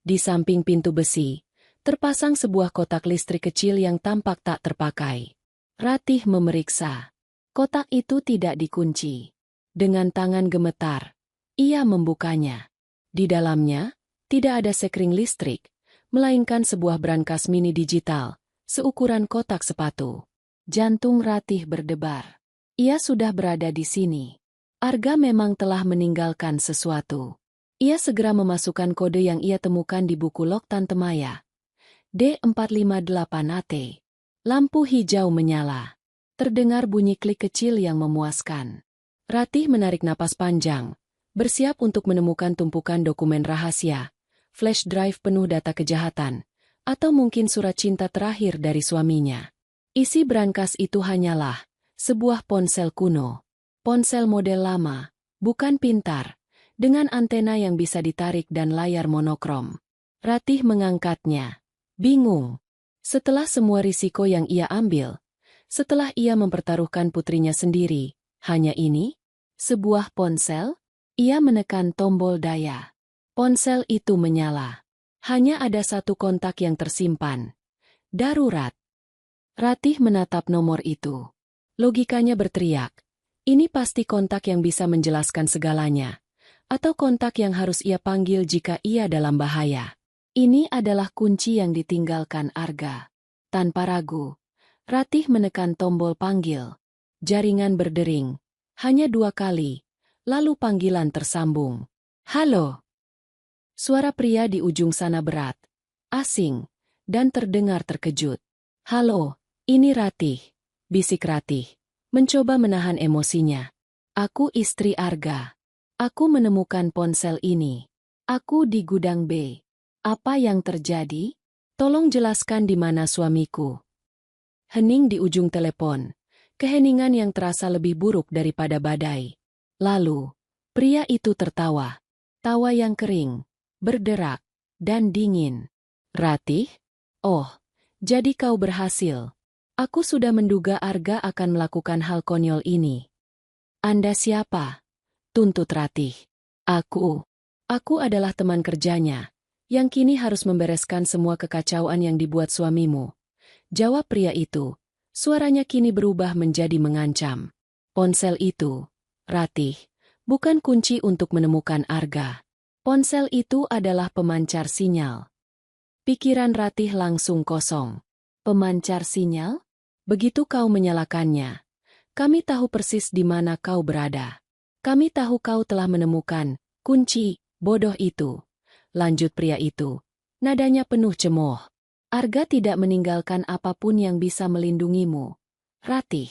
Di samping pintu besi, terpasang sebuah kotak listrik kecil yang tampak tak terpakai. Ratih memeriksa. Kotak itu tidak dikunci. Dengan tangan gemetar, ia membukanya. Di dalamnya, tidak ada sekring listrik, melainkan sebuah brankas mini digital, seukuran kotak sepatu. Jantung Ratih berdebar. Ia sudah berada di sini. Arga memang telah meninggalkan sesuatu. Ia segera memasukkan kode yang ia temukan di buku log Tante Maya. D458AT. Lampu hijau menyala. Terdengar bunyi klik kecil yang memuaskan. Ratih menarik napas panjang, bersiap untuk menemukan tumpukan dokumen rahasia, flash drive penuh data kejahatan, atau mungkin surat cinta terakhir dari suaminya. Isi brankas itu hanyalah sebuah ponsel kuno. Ponsel model lama, bukan pintar, dengan antena yang bisa ditarik dan layar monokrom. Ratih mengangkatnya. Bingung. Setelah semua risiko yang ia ambil, setelah ia mempertaruhkan putrinya sendiri, hanya ini? Sebuah ponsel? Ia menekan tombol daya. Ponsel itu menyala. Hanya ada satu kontak yang tersimpan. Darurat. Ratih menatap nomor itu. Logikanya berteriak. Ini pasti kontak yang bisa menjelaskan segalanya. Atau kontak yang harus ia panggil jika ia dalam bahaya. Ini adalah kunci yang ditinggalkan Arga. Tanpa ragu, Ratih menekan tombol panggil. Jaringan berdering. Hanya 2 kali. Lalu panggilan tersambung. Halo. Suara pria di ujung sana berat, asing, dan terdengar terkejut. Halo, ini Ratih. Bisik Ratih, mencoba menahan emosinya. Aku istri Arga. Aku menemukan ponsel ini. Aku di gudang B. Apa yang terjadi? Tolong jelaskan di mana suamiku. Hening di ujung telepon. Keheningan yang terasa lebih buruk daripada badai. Lalu, pria itu tertawa. Tawa yang kering, berderak, dan dingin. Ratih? Oh, jadi kau berhasil. Aku sudah menduga Arga akan melakukan hal konyol ini. Anda siapa? Tuntut Ratih. Aku adalah teman kerjanya, yang kini harus membereskan semua kekacauan yang dibuat suamimu. Jawab pria itu. Suaranya kini berubah menjadi mengancam. Ponsel itu, Ratih, bukan kunci untuk menemukan Arga. Ponsel itu adalah pemancar sinyal. Pikiran Ratih langsung kosong. Pemancar sinyal? Begitu kau menyalakannya, kami tahu persis di mana kau berada. Kami tahu kau telah menemukan kunci bodoh itu. Lanjut pria itu. Nadanya penuh cemooh. Arga tidak meninggalkan apapun yang bisa melindungimu, Ratih.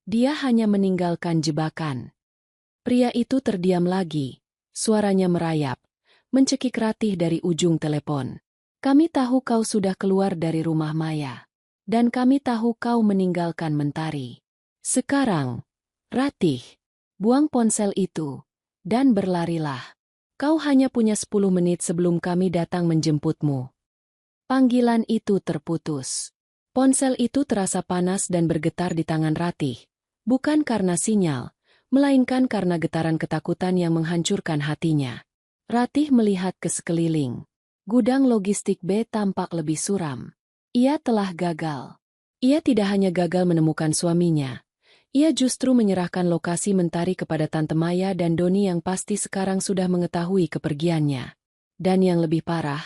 Dia hanya meninggalkan jebakan. Pria itu terdiam lagi. Suaranya merayap, mencekik Ratih dari ujung telepon. Kami tahu kau sudah keluar dari rumah Maya. Dan kami tahu kau meninggalkan Mentari. Sekarang, Ratih, buang ponsel itu, dan berlarilah. Kau hanya punya 10 menit sebelum kami datang menjemputmu. Panggilan itu terputus. Ponsel itu terasa panas dan bergetar di tangan Ratih, bukan karena sinyal, melainkan karena getaran ketakutan yang menghancurkan hatinya. Ratih melihat ke sekeliling. Gudang logistik B tampak lebih suram. Ia telah gagal. Ia tidak hanya gagal menemukan suaminya. Ia justru menyerahkan lokasi Mentari kepada Tante Maya dan Doni yang pasti sekarang sudah mengetahui kepergiannya. Dan yang lebih parah,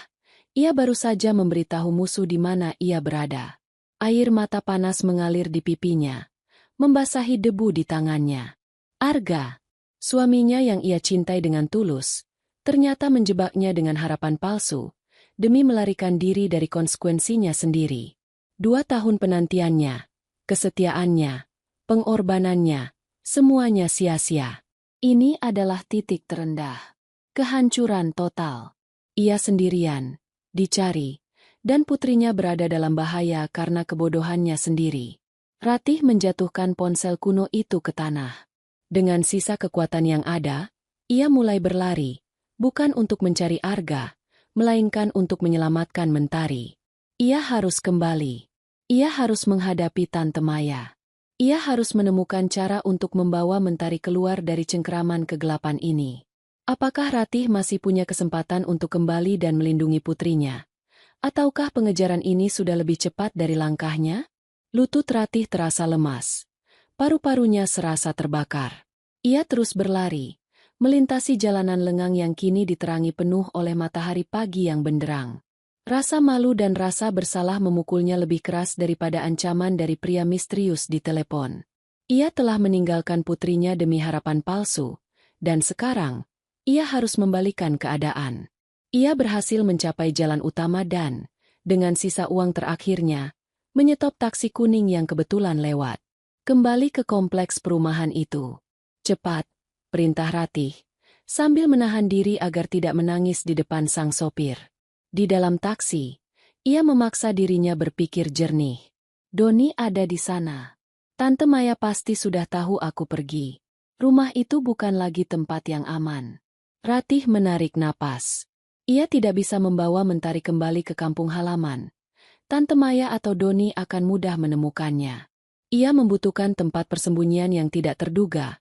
ia baru saja memberitahu musuh di mana ia berada. Air mata panas mengalir di pipinya, membasahi debu di tangannya. Arga, suaminya yang ia cintai dengan tulus, ternyata menjebaknya dengan harapan palsu, demi melarikan diri dari konsekuensinya sendiri. 2 tahun penantiannya, kesetiaannya, pengorbanannya, semuanya sia-sia. Ini adalah titik terendah. Kehancuran total. Ia sendirian, dicari, dan putrinya berada dalam bahaya karena kebodohannya sendiri. Ratih menjatuhkan ponsel kuno itu ke tanah. Dengan sisa kekuatan yang ada, ia mulai berlari, bukan untuk mencari Arga, melainkan untuk menyelamatkan Mentari. Ia harus kembali. Ia harus menghadapi Tante Maya. Ia harus menemukan cara untuk membawa Mentari keluar dari cengkeraman kegelapan ini. Apakah Ratih masih punya kesempatan untuk kembali dan melindungi putrinya? Ataukah pengejaran ini sudah lebih cepat dari langkahnya? Lutut Ratih terasa lemas. Paru-parunya serasa terbakar. Ia terus berlari, melintasi jalanan lengang yang kini diterangi penuh oleh matahari pagi yang benderang. Rasa malu dan rasa bersalah memukulnya lebih keras daripada ancaman dari pria misterius di telepon. Ia telah meninggalkan putrinya demi harapan palsu, dan sekarang, ia harus membalikan keadaan. Ia berhasil mencapai jalan utama dan, dengan sisa uang terakhirnya, menyetop taksi kuning yang kebetulan lewat. Kembali ke kompleks perumahan itu. Cepat, perintah Ratih, sambil menahan diri agar tidak menangis di depan sang sopir. Di dalam taksi, ia memaksa dirinya berpikir jernih. Doni ada di sana. Tante Maya pasti sudah tahu aku pergi. Rumah itu bukan lagi tempat yang aman. Ratih menarik napas. Ia tidak bisa membawa Mentari kembali ke kampung halaman. Tante Maya atau Doni akan mudah menemukannya. Ia membutuhkan tempat persembunyian yang tidak terduga.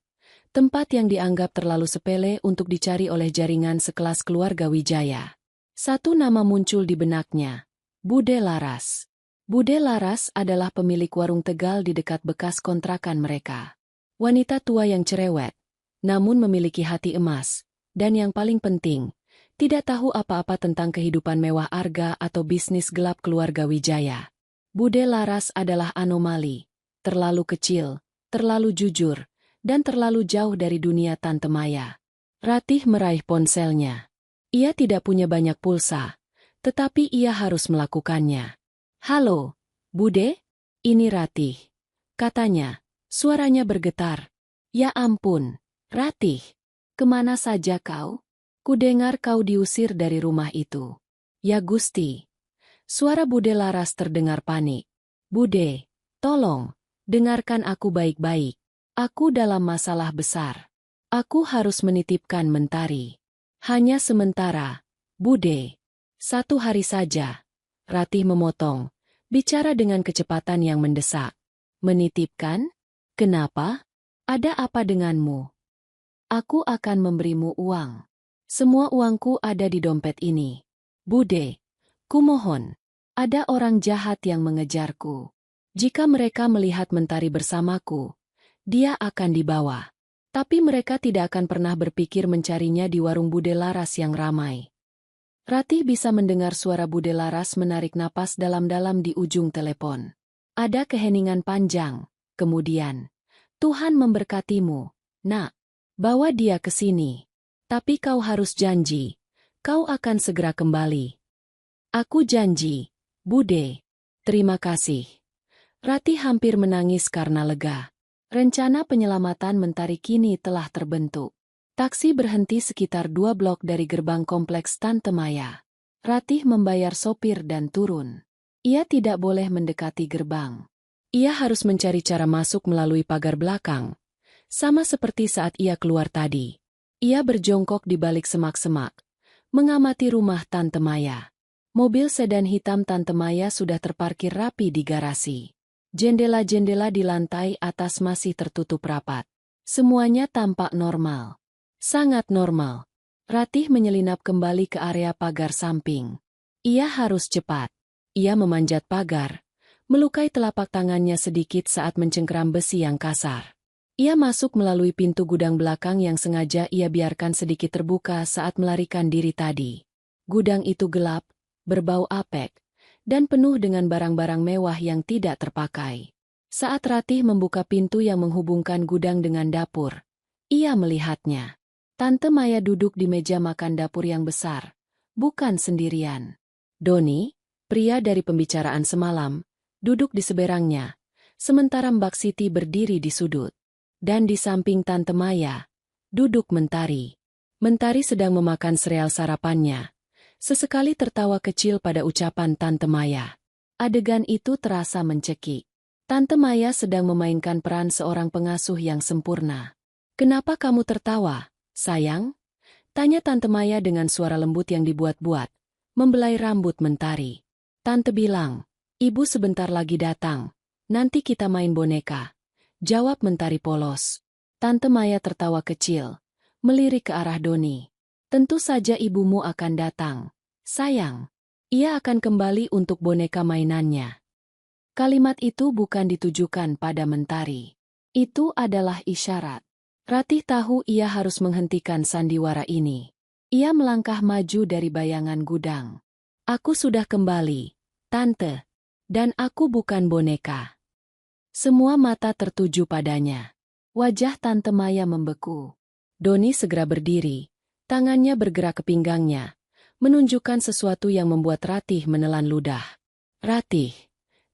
Tempat yang dianggap terlalu sepele untuk dicari oleh jaringan sekelas keluarga Wijaya. Satu nama muncul di benaknya. Bude Laras. Bude Laras adalah pemilik warung Tegal di dekat bekas kontrakan mereka. Wanita tua yang cerewet, namun memiliki hati emas, dan yang paling penting, tidak tahu apa-apa tentang kehidupan mewah Arga atau bisnis gelap keluarga Wijaya. Bude Laras adalah anomali. Terlalu kecil, terlalu jujur, dan terlalu jauh dari dunia Tante Maya. Ratih meraih ponselnya. Ia tidak punya banyak pulsa, tetapi ia harus melakukannya. Halo, Bude? Ini Ratih. Katanya, suaranya bergetar. Ya ampun, Ratih. Kemana saja kau? Kudengar kau diusir dari rumah itu. Ya Gusti. Suara Bude Laras terdengar panik. Bude, tolong. Dengarkan aku baik-baik. Aku dalam masalah besar. Aku harus menitipkan Mentari. Hanya sementara, Bude. 1 hari saja. Ratih memotong, bicara dengan kecepatan yang mendesak. Menitipkan? Kenapa? Ada apa denganmu? Aku akan memberimu uang. Semua uangku ada di dompet ini. Bude, kumohon. Ada orang jahat yang mengejarku. Jika mereka melihat Mentari bersamaku, dia akan dibawa. Tapi mereka tidak akan pernah berpikir mencarinya di warung Bude Laras yang ramai. Ratih bisa mendengar suara Bude Laras menarik napas dalam-dalam di ujung telepon. Ada keheningan panjang, kemudian, "Tuhan memberkatimu, nak. Bawa dia ke sini. Tapi kau harus janji, kau akan segera kembali." "Aku janji, Bude. Terima kasih." Ratih hampir menangis karena lega. Rencana penyelamatan Mentari kini telah terbentuk. Taksi berhenti sekitar 2 blok dari gerbang kompleks Tante Maya. Ratih membayar sopir dan turun. Ia tidak boleh mendekati gerbang. Ia harus mencari cara masuk melalui pagar belakang. Sama seperti saat ia keluar tadi. Ia berjongkok di balik semak-semak, mengamati rumah Tante Maya. Mobil sedan hitam Tante Maya sudah terparkir rapi di garasi. Jendela-jendela di lantai atas masih tertutup rapat. Semuanya tampak normal. Sangat normal. Ratih menyelinap kembali ke area pagar samping. Ia harus cepat. Ia memanjat pagar, melukai telapak tangannya sedikit saat mencengkeram besi yang kasar. Ia masuk melalui pintu gudang belakang yang sengaja ia biarkan sedikit terbuka saat melarikan diri tadi. Gudang itu gelap, berbau apek, dan penuh dengan barang-barang mewah yang tidak terpakai. Saat Ratih membuka pintu yang menghubungkan gudang dengan dapur, ia melihatnya. Tante Maya duduk di meja makan dapur yang besar, bukan sendirian. Doni, pria dari pembicaraan semalam, duduk di seberangnya, sementara Mbak Siti berdiri di sudut. Dan di samping Tante Maya, duduk Mentari. Mentari sedang memakan sereal sarapannya. Sesekali tertawa kecil pada ucapan Tante Maya. Adegan itu terasa mencekik. Tante Maya sedang memainkan peran seorang pengasuh yang sempurna. "Kenapa kamu tertawa, sayang?" tanya Tante Maya dengan suara lembut yang dibuat-buat, membelai rambut Mentari. "Tante bilang, ibu sebentar lagi datang, nanti kita main boneka," jawab Mentari polos. Tante Maya tertawa kecil, melirik ke arah Doni. "Tentu saja ibumu akan datang, sayang. Ia akan kembali untuk boneka mainannya." Kalimat itu bukan ditujukan pada Mentari. Itu adalah isyarat. Ratih tahu ia harus menghentikan sandiwara ini. Ia melangkah maju dari bayangan gudang. "Aku sudah kembali, Tante. Dan aku bukan boneka." Semua mata tertuju padanya. Wajah Tante Maya membeku. Doni segera berdiri, tangannya bergerak ke pinggangnya, menunjukkan sesuatu yang membuat Ratih menelan ludah. "Ratih,"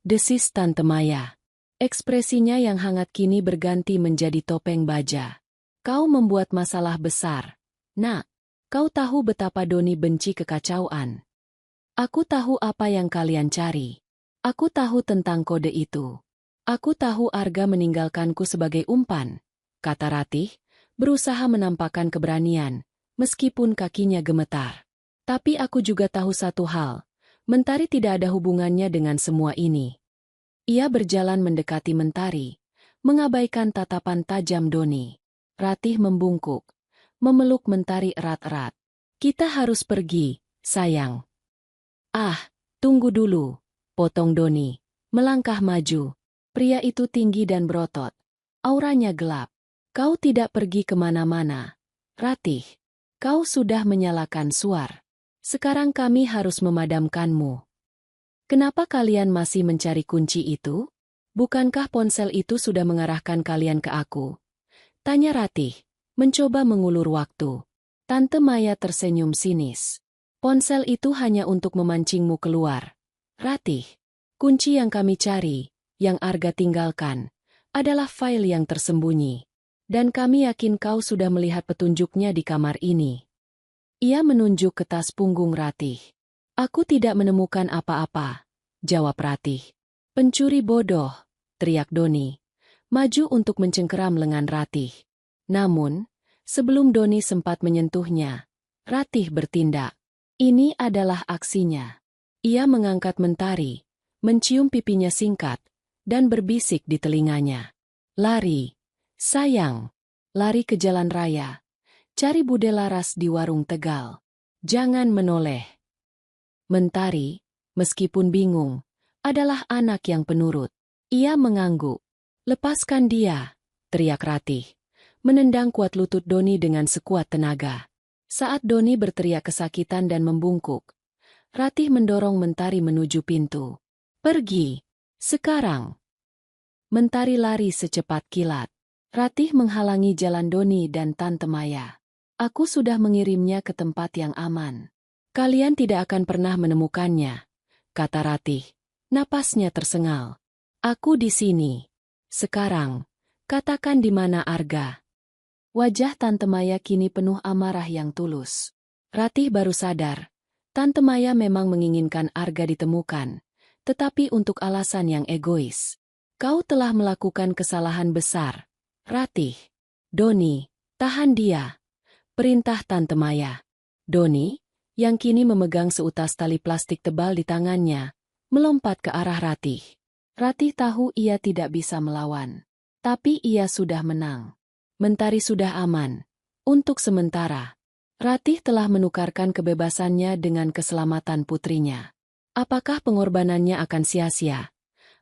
desis Tante Maya. Ekspresinya yang hangat kini berganti menjadi topeng baja. "Kau membuat masalah besar, nak. Kau tahu betapa Doni benci kekacauan. Aku tahu apa yang kalian cari. Aku tahu tentang kode itu. Aku tahu Arga meninggalkanku sebagai umpan," kata Ratih, berusaha menampakkan keberanian, meskipun kakinya gemetar. "Tapi aku juga tahu satu hal, Mentari tidak ada hubungannya dengan semua ini." Ia berjalan mendekati Mentari, mengabaikan tatapan tajam Doni. Ratih membungkuk, memeluk Mentari erat-erat. "Kita harus pergi, sayang." "Ah, tunggu dulu," potong Doni, melangkah maju. Pria itu tinggi dan berotot. Auranya gelap. "Kau tidak pergi kemana-mana, Ratih. Kau sudah menyalakan suar. Sekarang kami harus memadamkanmu." "Kenapa kalian masih mencari kunci itu? Bukankah ponsel itu sudah mengarahkan kalian ke aku?" tanya Ratih, mencoba mengulur waktu. Tante Maya tersenyum sinis. "Ponsel itu hanya untuk memancingmu keluar, Ratih. Kunci yang kami cari, yang Arga tinggalkan, adalah file yang tersembunyi. Dan kami yakin kau sudah melihat petunjuknya di kamar ini." Ia menunjuk ke tas punggung Ratih. "Aku tidak menemukan apa-apa," jawab Ratih. "Pencuri bodoh," teriak Doni, maju untuk mencengkeram lengan Ratih. Namun, sebelum Doni sempat menyentuhnya, Ratih bertindak. Ini adalah aksinya. Ia mengangkat Mentari, mencium pipinya singkat, dan berbisik di telinganya. "Lari, sayang. Lari ke jalan raya. Cari Bude Laras di warung Tegal. Jangan menoleh." Mentari, meskipun bingung, adalah anak yang penurut. Ia mengangguk. "Lepaskan dia," teriak Ratih, menendang kuat lutut Doni dengan sekuat tenaga. Saat Doni berteriak kesakitan dan membungkuk, Ratih mendorong Mentari menuju pintu. "Pergi! Sekarang!" Mentari lari secepat kilat. Ratih menghalangi jalan Doni dan Tante Maya. "Aku sudah mengirimnya ke tempat yang aman. Kalian tidak akan pernah menemukannya," kata Ratih. Napasnya tersengal. "Aku di sini. Sekarang, katakan di mana Arga." Wajah Tante Maya kini penuh amarah yang tulus. Ratih baru sadar, Tante Maya memang menginginkan Arga ditemukan, tetapi untuk alasan yang egois. "Kau telah melakukan kesalahan besar, Ratih." "Doni, tahan dia," perintah Tante Maya. Doni, yang kini memegang seutas tali plastik tebal di tangannya, melompat ke arah Ratih. Ratih tahu ia tidak bisa melawan. Tapi ia sudah menang. Mentari sudah aman. Untuk sementara, Ratih telah menukarkan kebebasannya dengan keselamatan putrinya. Apakah pengorbanannya akan sia-sia?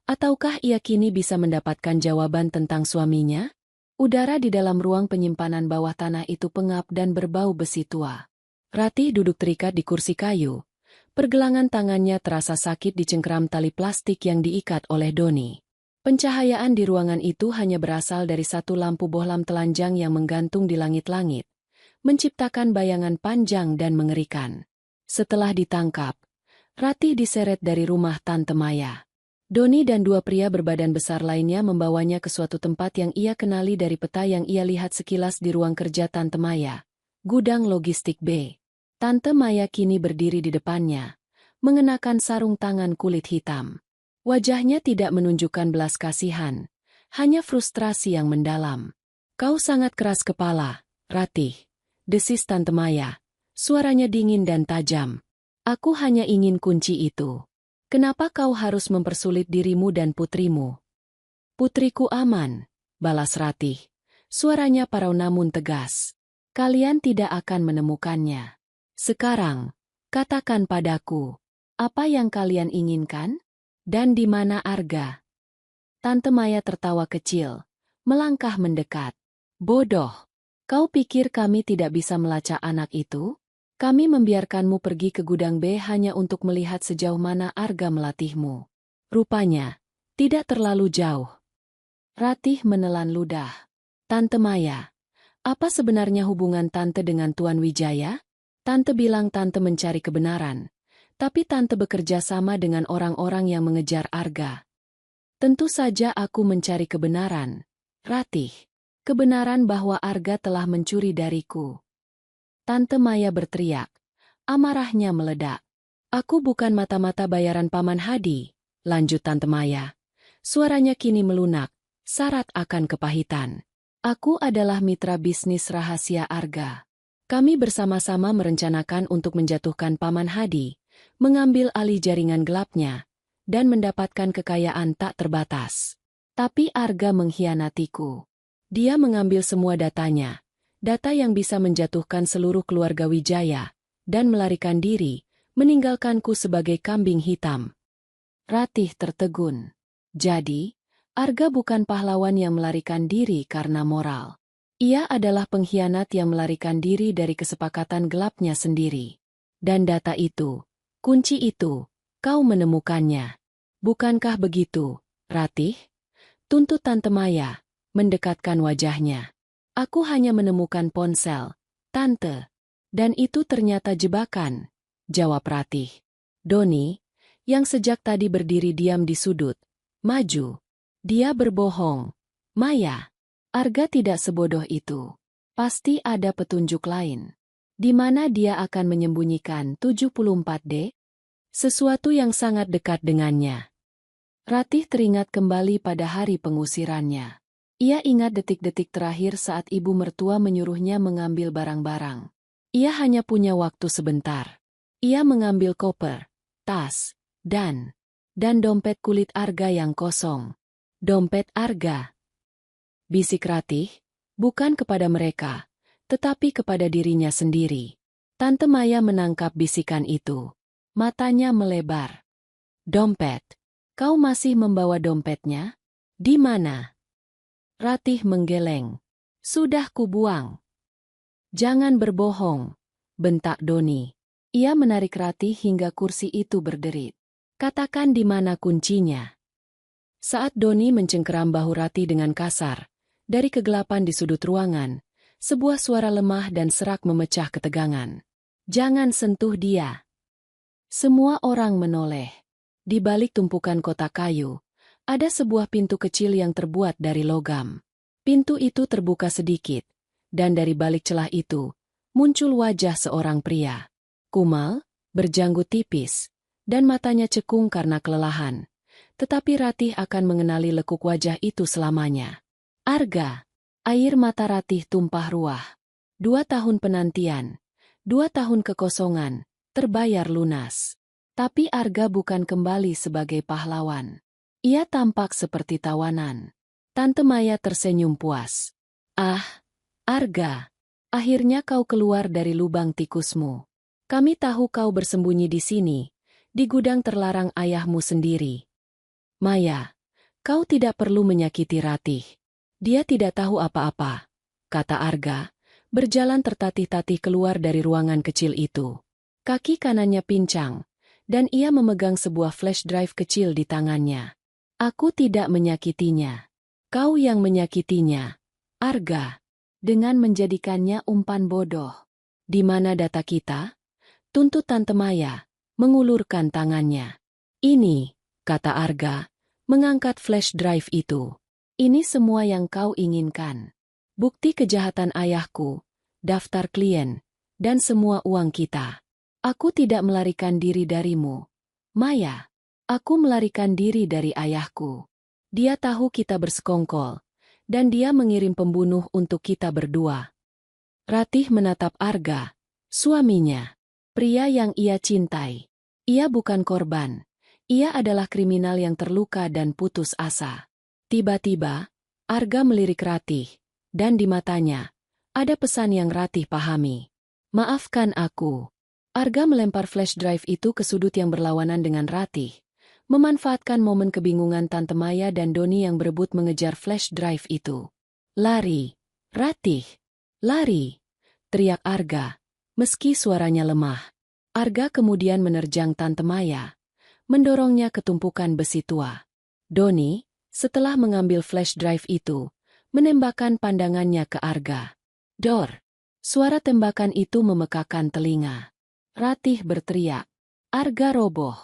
Ataukah ia kini bisa mendapatkan jawaban tentang suaminya? Udara di dalam ruang penyimpanan bawah tanah itu pengap dan berbau besi tua. Ratih duduk terikat di kursi kayu. Pergelangan tangannya terasa sakit dicengkeram tali plastik yang diikat oleh Doni. Pencahayaan di ruangan itu hanya berasal dari satu lampu bohlam telanjang yang menggantung di langit-langit, menciptakan bayangan panjang dan mengerikan. Setelah ditangkap, Ratih diseret dari rumah Tante Maya. Doni dan dua pria berbadan besar lainnya membawanya ke suatu tempat yang ia kenali dari peta yang ia lihat sekilas di ruang kerja Tante Maya, gudang logistik B. Tante Maya kini berdiri di depannya, mengenakan sarung tangan kulit hitam. Wajahnya tidak menunjukkan belas kasihan, hanya frustrasi yang mendalam. "Kau sangat keras kepala, Ratih," desis Tante Maya. Suaranya dingin dan tajam. "Aku hanya ingin kunci itu. Kenapa kau harus mempersulit dirimu dan putrimu?" "Putriku aman," balas Ratih. Suaranya parau namun tegas. "Kalian tidak akan menemukannya. Sekarang, katakan padaku, apa yang kalian inginkan? Dan di mana Arga?" Tante Maya tertawa kecil, melangkah mendekat. "Bodoh. Kau pikir kami tidak bisa melacak anak itu? Kami membiarkanmu pergi ke gudang B hanya untuk melihat sejauh mana Arga melatihmu. Rupanya, tidak terlalu jauh." Ratih menelan ludah. "Tante Maya, apa sebenarnya hubungan Tante dengan Tuan Wijaya? Tante bilang Tante mencari kebenaran. Tapi Tante bekerja sama dengan orang-orang yang mengejar Arga." "Tentu saja aku mencari kebenaran, Ratih. Kebenaran bahwa Arga telah mencuri dariku." Tante Maya berteriak. Amarahnya meledak. "Aku bukan mata-mata bayaran Paman Hadi," lanjut Tante Maya. Suaranya kini melunak, syarat akan kepahitan. "Aku adalah mitra bisnis rahasia Arga. Kami bersama-sama merencanakan untuk menjatuhkan Paman Hadi, mengambil alih jaringan gelapnya, dan mendapatkan kekayaan tak terbatas. Tapi Arga mengkhianatiku. Dia mengambil semua datanya, data yang bisa menjatuhkan seluruh keluarga Wijaya, dan melarikan diri, meninggalkanku sebagai kambing hitam." Ratih tertegun. "Jadi, Arga bukan pahlawan yang melarikan diri karena moral. Ia adalah pengkhianat yang melarikan diri dari kesepakatan gelapnya sendiri. Dan data itu, kunci itu, kau menemukannya. Bukankah begitu, Ratih?" Tuntut Tante Maya, mendekatkan wajahnya. "Aku hanya menemukan ponsel, Tante. Dan itu ternyata jebakan," jawab Ratih. Doni, yang sejak tadi berdiri diam di sudut, maju. Dia berbohong. "Maya, Arga tidak sebodoh itu. Pasti ada petunjuk lain. Di mana dia akan menyembunyikan 74D? Sesuatu yang sangat dekat dengannya." Ratih teringat kembali pada hari pengusirannya. Ia ingat detik-detik terakhir saat ibu mertua menyuruhnya mengambil barang-barang. Ia hanya punya waktu sebentar. Ia mengambil koper, tas, dan dompet kulit Arga yang kosong. "Dompet Arga," bisik Ratih, bukan kepada mereka, tetapi kepada dirinya sendiri. Tante Maya menangkap bisikan itu. Matanya melebar. "Dompet. Kau masih membawa dompetnya? Di mana?" Ratih menggeleng. Sudah kubuang. Jangan berbohong, bentak Doni. Ia menarik Ratih hingga kursi itu berderit. Katakan di mana kuncinya. Saat Doni mencengkeram bahu Ratih dengan kasar, dari kegelapan di sudut ruangan, sebuah suara lemah dan serak memecah ketegangan. Jangan sentuh dia. Semua orang menoleh. Di balik tumpukan kotak kayu, ada sebuah pintu kecil yang terbuat dari logam. Pintu itu terbuka sedikit, dan dari balik celah itu, muncul wajah seorang pria. Kumal, berjanggut tipis, dan matanya cekung karena kelelahan. Tetapi Ratih akan mengenali lekuk wajah itu selamanya. Arga. Air mata Ratih tumpah ruah. 2 tahun penantian, 2 tahun kekosongan, terbayar lunas. Tapi Arga bukan kembali sebagai pahlawan. Ia tampak seperti tawanan. Tante Maya tersenyum puas. Ah, Arga. Akhirnya kau keluar dari lubang tikusmu. Kami tahu kau bersembunyi di sini, di gudang terlarang ayahmu sendiri. Maya, kau tidak perlu menyakiti Ratih. Dia tidak tahu apa-apa, kata Arga, berjalan tertatih-tatih keluar dari ruangan kecil itu. Kaki kanannya pincang, dan ia memegang sebuah flash drive kecil di tangannya. Aku tidak menyakitinya. Kau yang menyakitinya, Arga, dengan menjadikannya umpan bodoh. Di mana data kita? Tuntut Tante Maya, mengulurkan tangannya. Ini, kata Arga, mengangkat flash drive itu. Ini semua yang kau inginkan. Bukti kejahatan ayahku, daftar klien, dan semua uang kita. Aku tidak melarikan diri darimu, Maya. Aku melarikan diri dari ayahku. Dia tahu kita bersekongkol, dan dia mengirim pembunuh untuk kita berdua. Ratih menatap Arga, suaminya, pria yang ia cintai. Ia bukan korban. Ia adalah kriminal yang terluka dan putus asa. Tiba-tiba, Arga melirik Ratih, dan di matanya, ada pesan yang Ratih pahami. Maafkan aku. Arga melempar flash drive itu ke sudut yang berlawanan dengan Ratih, memanfaatkan momen kebingungan Tante Maya dan Doni yang berebut mengejar flash drive itu. Lari, Ratih, lari, teriak Arga, meski suaranya lemah. Arga kemudian menerjang Tante Maya, mendorongnya ke tumpukan besi tua. Doni, setelah mengambil flash drive itu, menembakkan pandangannya ke Arga. Dor! Suara tembakan itu memekakan telinga. Ratih berteriak. Arga roboh.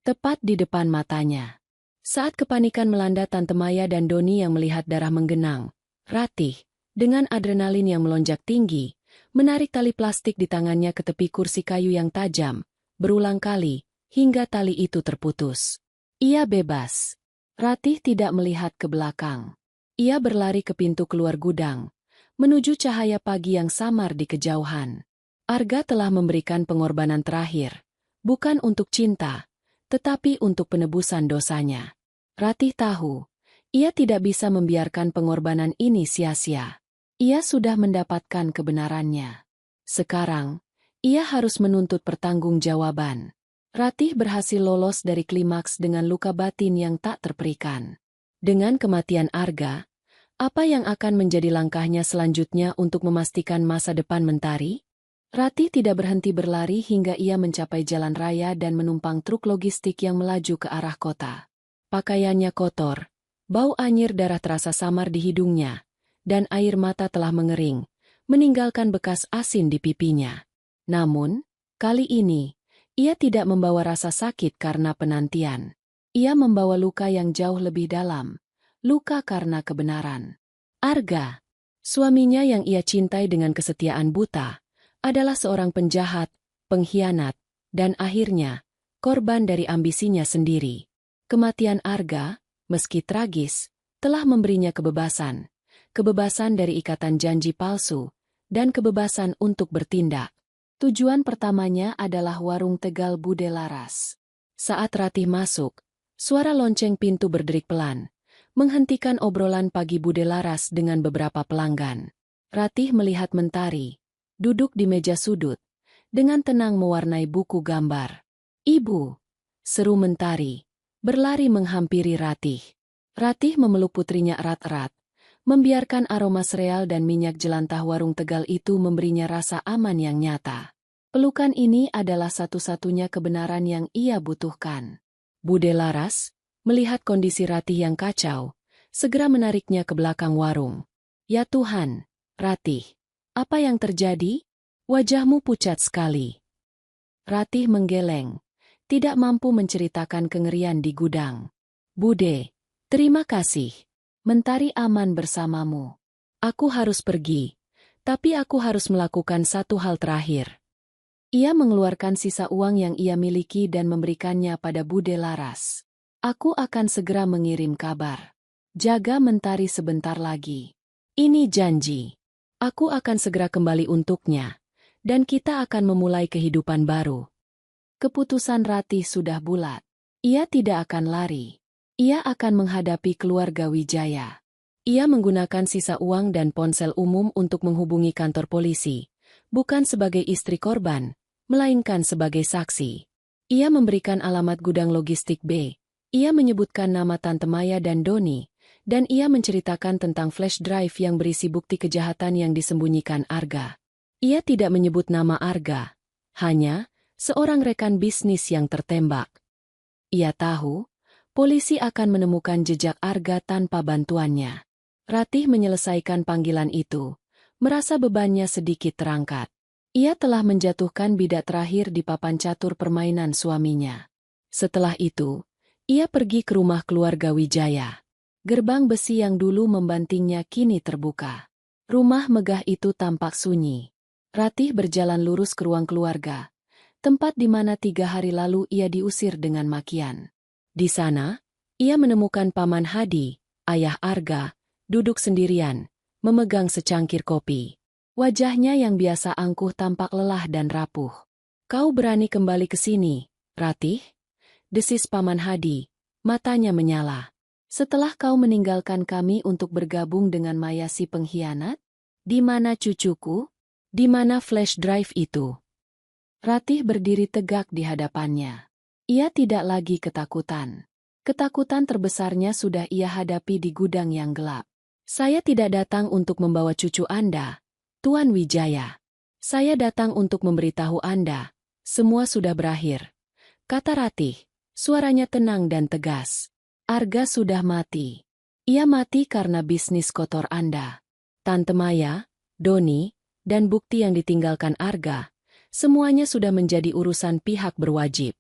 Tepat di depan matanya. Saat kepanikan melanda Tante Maya dan Doni yang melihat darah menggenang, Ratih, dengan adrenalin yang melonjak tinggi, menarik tali plastik di tangannya ke tepi kursi kayu yang tajam, berulang kali, hingga tali itu terputus. Ia bebas. Ratih tidak melihat ke belakang. Ia berlari ke pintu keluar gudang, menuju cahaya pagi yang samar di kejauhan. Arga telah memberikan pengorbanan terakhir, bukan untuk cinta, tetapi untuk penebusan dosanya. Ratih tahu, ia tidak bisa membiarkan pengorbanan ini sia-sia. Ia sudah mendapatkan kebenarannya. Sekarang, ia harus menuntut pertanggungjawaban. Ratih berhasil lolos dari klimaks dengan luka batin yang tak terperikan. Dengan kematian Arga, apa yang akan menjadi langkahnya selanjutnya untuk memastikan masa depan Mentari? Ratih tidak berhenti berlari hingga ia mencapai jalan raya dan menumpang truk logistik yang melaju ke arah kota. Pakaiannya kotor, bau anyir darah terasa samar di hidungnya, dan air mata telah mengering, meninggalkan bekas asin di pipinya. Namun, kali ini, ia tidak membawa rasa sakit karena penantian. Ia membawa luka yang jauh lebih dalam, luka karena kebenaran. Arga, suaminya yang ia cintai dengan kesetiaan buta, adalah seorang penjahat, pengkhianat, dan akhirnya, korban dari ambisinya sendiri. Kematian Arga, meski tragis, telah memberinya kebebasan. Kebebasan dari ikatan janji palsu, dan kebebasan untuk bertindak. Tujuan pertamanya adalah warung Tegal Bude Laras. Saat Ratih masuk, suara lonceng pintu berderik pelan, menghentikan obrolan pagi Bude Laras dengan beberapa pelanggan. Ratih melihat Mentari, duduk di meja sudut, dengan tenang mewarnai buku gambar. Ibu, seru Mentari, berlari menghampiri Ratih. Ratih memeluk putrinya erat-erat, Membiarkan aroma sereal dan minyak jelantah warung Tegal itu memberinya rasa aman yang nyata. Pelukan ini adalah satu-satunya kebenaran yang ia butuhkan. Bude Laras, melihat kondisi Ratih yang kacau, segera menariknya ke belakang warung. Ya Tuhan, Ratih, apa yang terjadi? Wajahmu pucat sekali. Ratih menggeleng, tidak mampu menceritakan kengerian di gudang. Bude, terima kasih. Mentari aman bersamamu. Aku harus pergi, tapi aku harus melakukan satu hal terakhir. Ia mengeluarkan sisa uang yang ia miliki dan memberikannya pada Bude Laras. Aku akan segera mengirim kabar. Jaga Mentari sebentar lagi. Ini janji. Aku akan segera kembali untuknya, dan kita akan memulai kehidupan baru. Keputusan Ratih sudah bulat. Ia tidak akan lari. Ia akan menghadapi keluarga Wijaya. Ia menggunakan sisa uang dan ponsel umum untuk menghubungi kantor polisi, bukan sebagai istri korban, melainkan sebagai saksi. Ia memberikan alamat gudang logistik B. Ia menyebutkan nama Tante Maya dan Doni, dan ia menceritakan tentang flash drive yang berisi bukti kejahatan yang disembunyikan Arga. Ia tidak menyebut nama Arga, hanya seorang rekan bisnis yang tertembak. Ia tahu polisi akan menemukan jejak Arga tanpa bantuannya. Ratih menyelesaikan panggilan itu, merasa bebannya sedikit terangkat. Ia telah menjatuhkan bidak terakhir di papan catur permainan suaminya. Setelah itu, ia pergi ke rumah keluarga Wijaya. Gerbang besi yang dulu membantingnya kini terbuka. Rumah megah itu tampak sunyi. Ratih berjalan lurus ke ruang keluarga, tempat di mana 3 hari lalu ia diusir dengan makian. Di sana, ia menemukan Paman Hadi, ayah Arga, duduk sendirian, memegang secangkir kopi. Wajahnya yang biasa angkuh tampak lelah dan rapuh. Kau berani kembali ke sini, Ratih? Desis Paman Hadi, matanya menyala. Setelah kau meninggalkan kami untuk bergabung dengan Maya si pengkhianat? Di mana cucuku? Di mana flash drive itu? Ratih berdiri tegak di hadapannya. Ia tidak lagi ketakutan. Ketakutan terbesarnya sudah ia hadapi di gudang yang gelap. Saya tidak datang untuk membawa cucu Anda, Tuan Wijaya. Saya datang untuk memberitahu Anda, semua sudah berakhir. Kata Ratih, suaranya tenang dan tegas. Arga sudah mati. Ia mati karena bisnis kotor Anda. Tante Maya, Doni, dan bukti yang ditinggalkan Arga, semuanya sudah menjadi urusan pihak berwajib.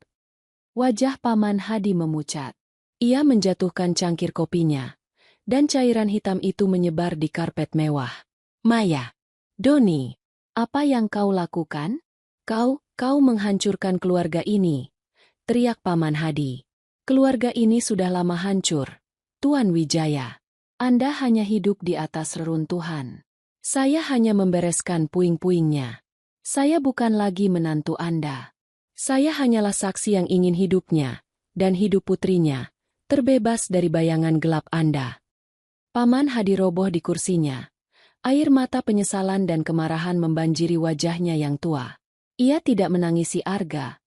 Wajah Paman Hadi memucat. Ia menjatuhkan cangkir kopinya, dan cairan hitam itu menyebar di karpet mewah. Maya, Doni, apa yang kau lakukan? Kau menghancurkan keluarga ini, teriak Paman Hadi. Keluarga ini sudah lama hancur, Tuan Wijaya. Anda hanya hidup di atas reruntuhan. Saya hanya membereskan puing-puingnya. Saya bukan lagi menantu Anda. Saya hanyalah saksi yang ingin hidupnya, dan hidup putrinya, terbebas dari bayangan gelap Anda. Paman Hadi roboh di kursinya. Air mata penyesalan dan kemarahan membanjiri wajahnya yang tua. Ia tidak menangisi Arga.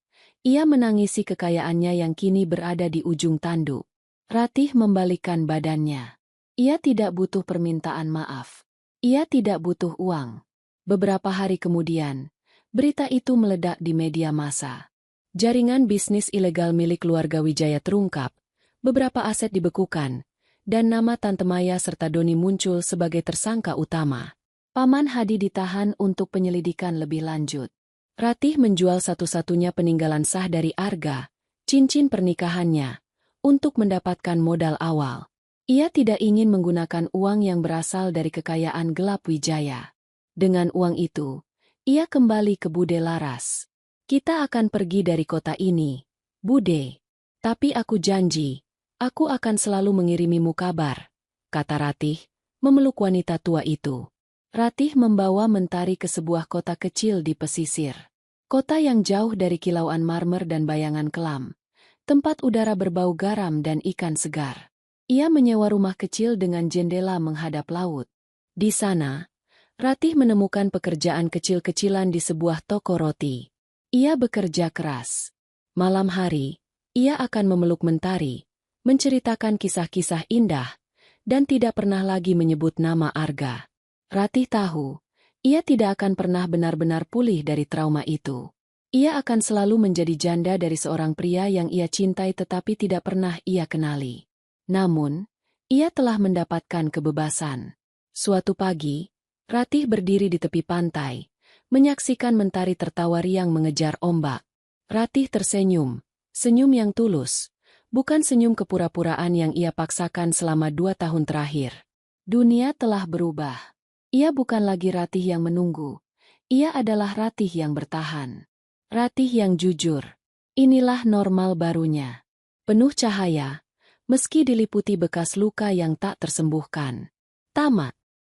Ia menangisi kekayaannya yang kini berada di ujung tanduk. Ratih membalikkan badannya. Ia tidak butuh permintaan maaf. Ia tidak butuh uang. Beberapa hari kemudian, berita itu meledak di media massa. Jaringan bisnis ilegal milik keluarga Wijaya terungkap, beberapa aset dibekukan, dan nama Tante Maya serta Doni muncul sebagai tersangka utama. Paman Hadi ditahan untuk penyelidikan lebih lanjut. Ratih menjual satu-satunya peninggalan sah dari Arga, cincin pernikahannya, untuk mendapatkan modal awal. Ia tidak ingin menggunakan uang yang berasal dari kekayaan gelap Wijaya. Dengan uang itu, ia kembali ke Bude Laras. Kita akan pergi dari kota ini, Bude. Tapi aku janji, aku akan selalu mengirimimu kabar, kata Ratih, memeluk wanita tua itu. Ratih membawa Mentari ke sebuah kota kecil di pesisir. Kota yang jauh dari kilauan marmer dan bayangan kelam. Tempat udara berbau garam dan ikan segar. Ia menyewa rumah kecil dengan jendela menghadap laut. Di sana, Ratih menemukan pekerjaan kecil-kecilan di sebuah toko roti. Ia bekerja keras. Malam hari, ia akan memeluk Mentari, menceritakan kisah-kisah indah, dan tidak pernah lagi menyebut nama Arga. Ratih tahu, ia tidak akan pernah benar-benar pulih dari trauma itu. Ia akan selalu menjadi janda dari seorang pria yang ia cintai tetapi tidak pernah ia kenali. Namun, ia telah mendapatkan kebebasan. Suatu pagi, Ratih berdiri di tepi pantai, menyaksikan mentari tertawa riang mengejar ombak. Ratih tersenyum, senyum yang tulus, bukan senyum kepura-puraan yang ia paksakan selama 2 tahun terakhir. Dunia telah berubah. Ia bukan lagi Ratih yang menunggu. Ia adalah Ratih yang bertahan. Ratih yang jujur. Inilah normal barunya. Penuh cahaya, meski diliputi bekas luka yang tak tersembuhkan. Tamat.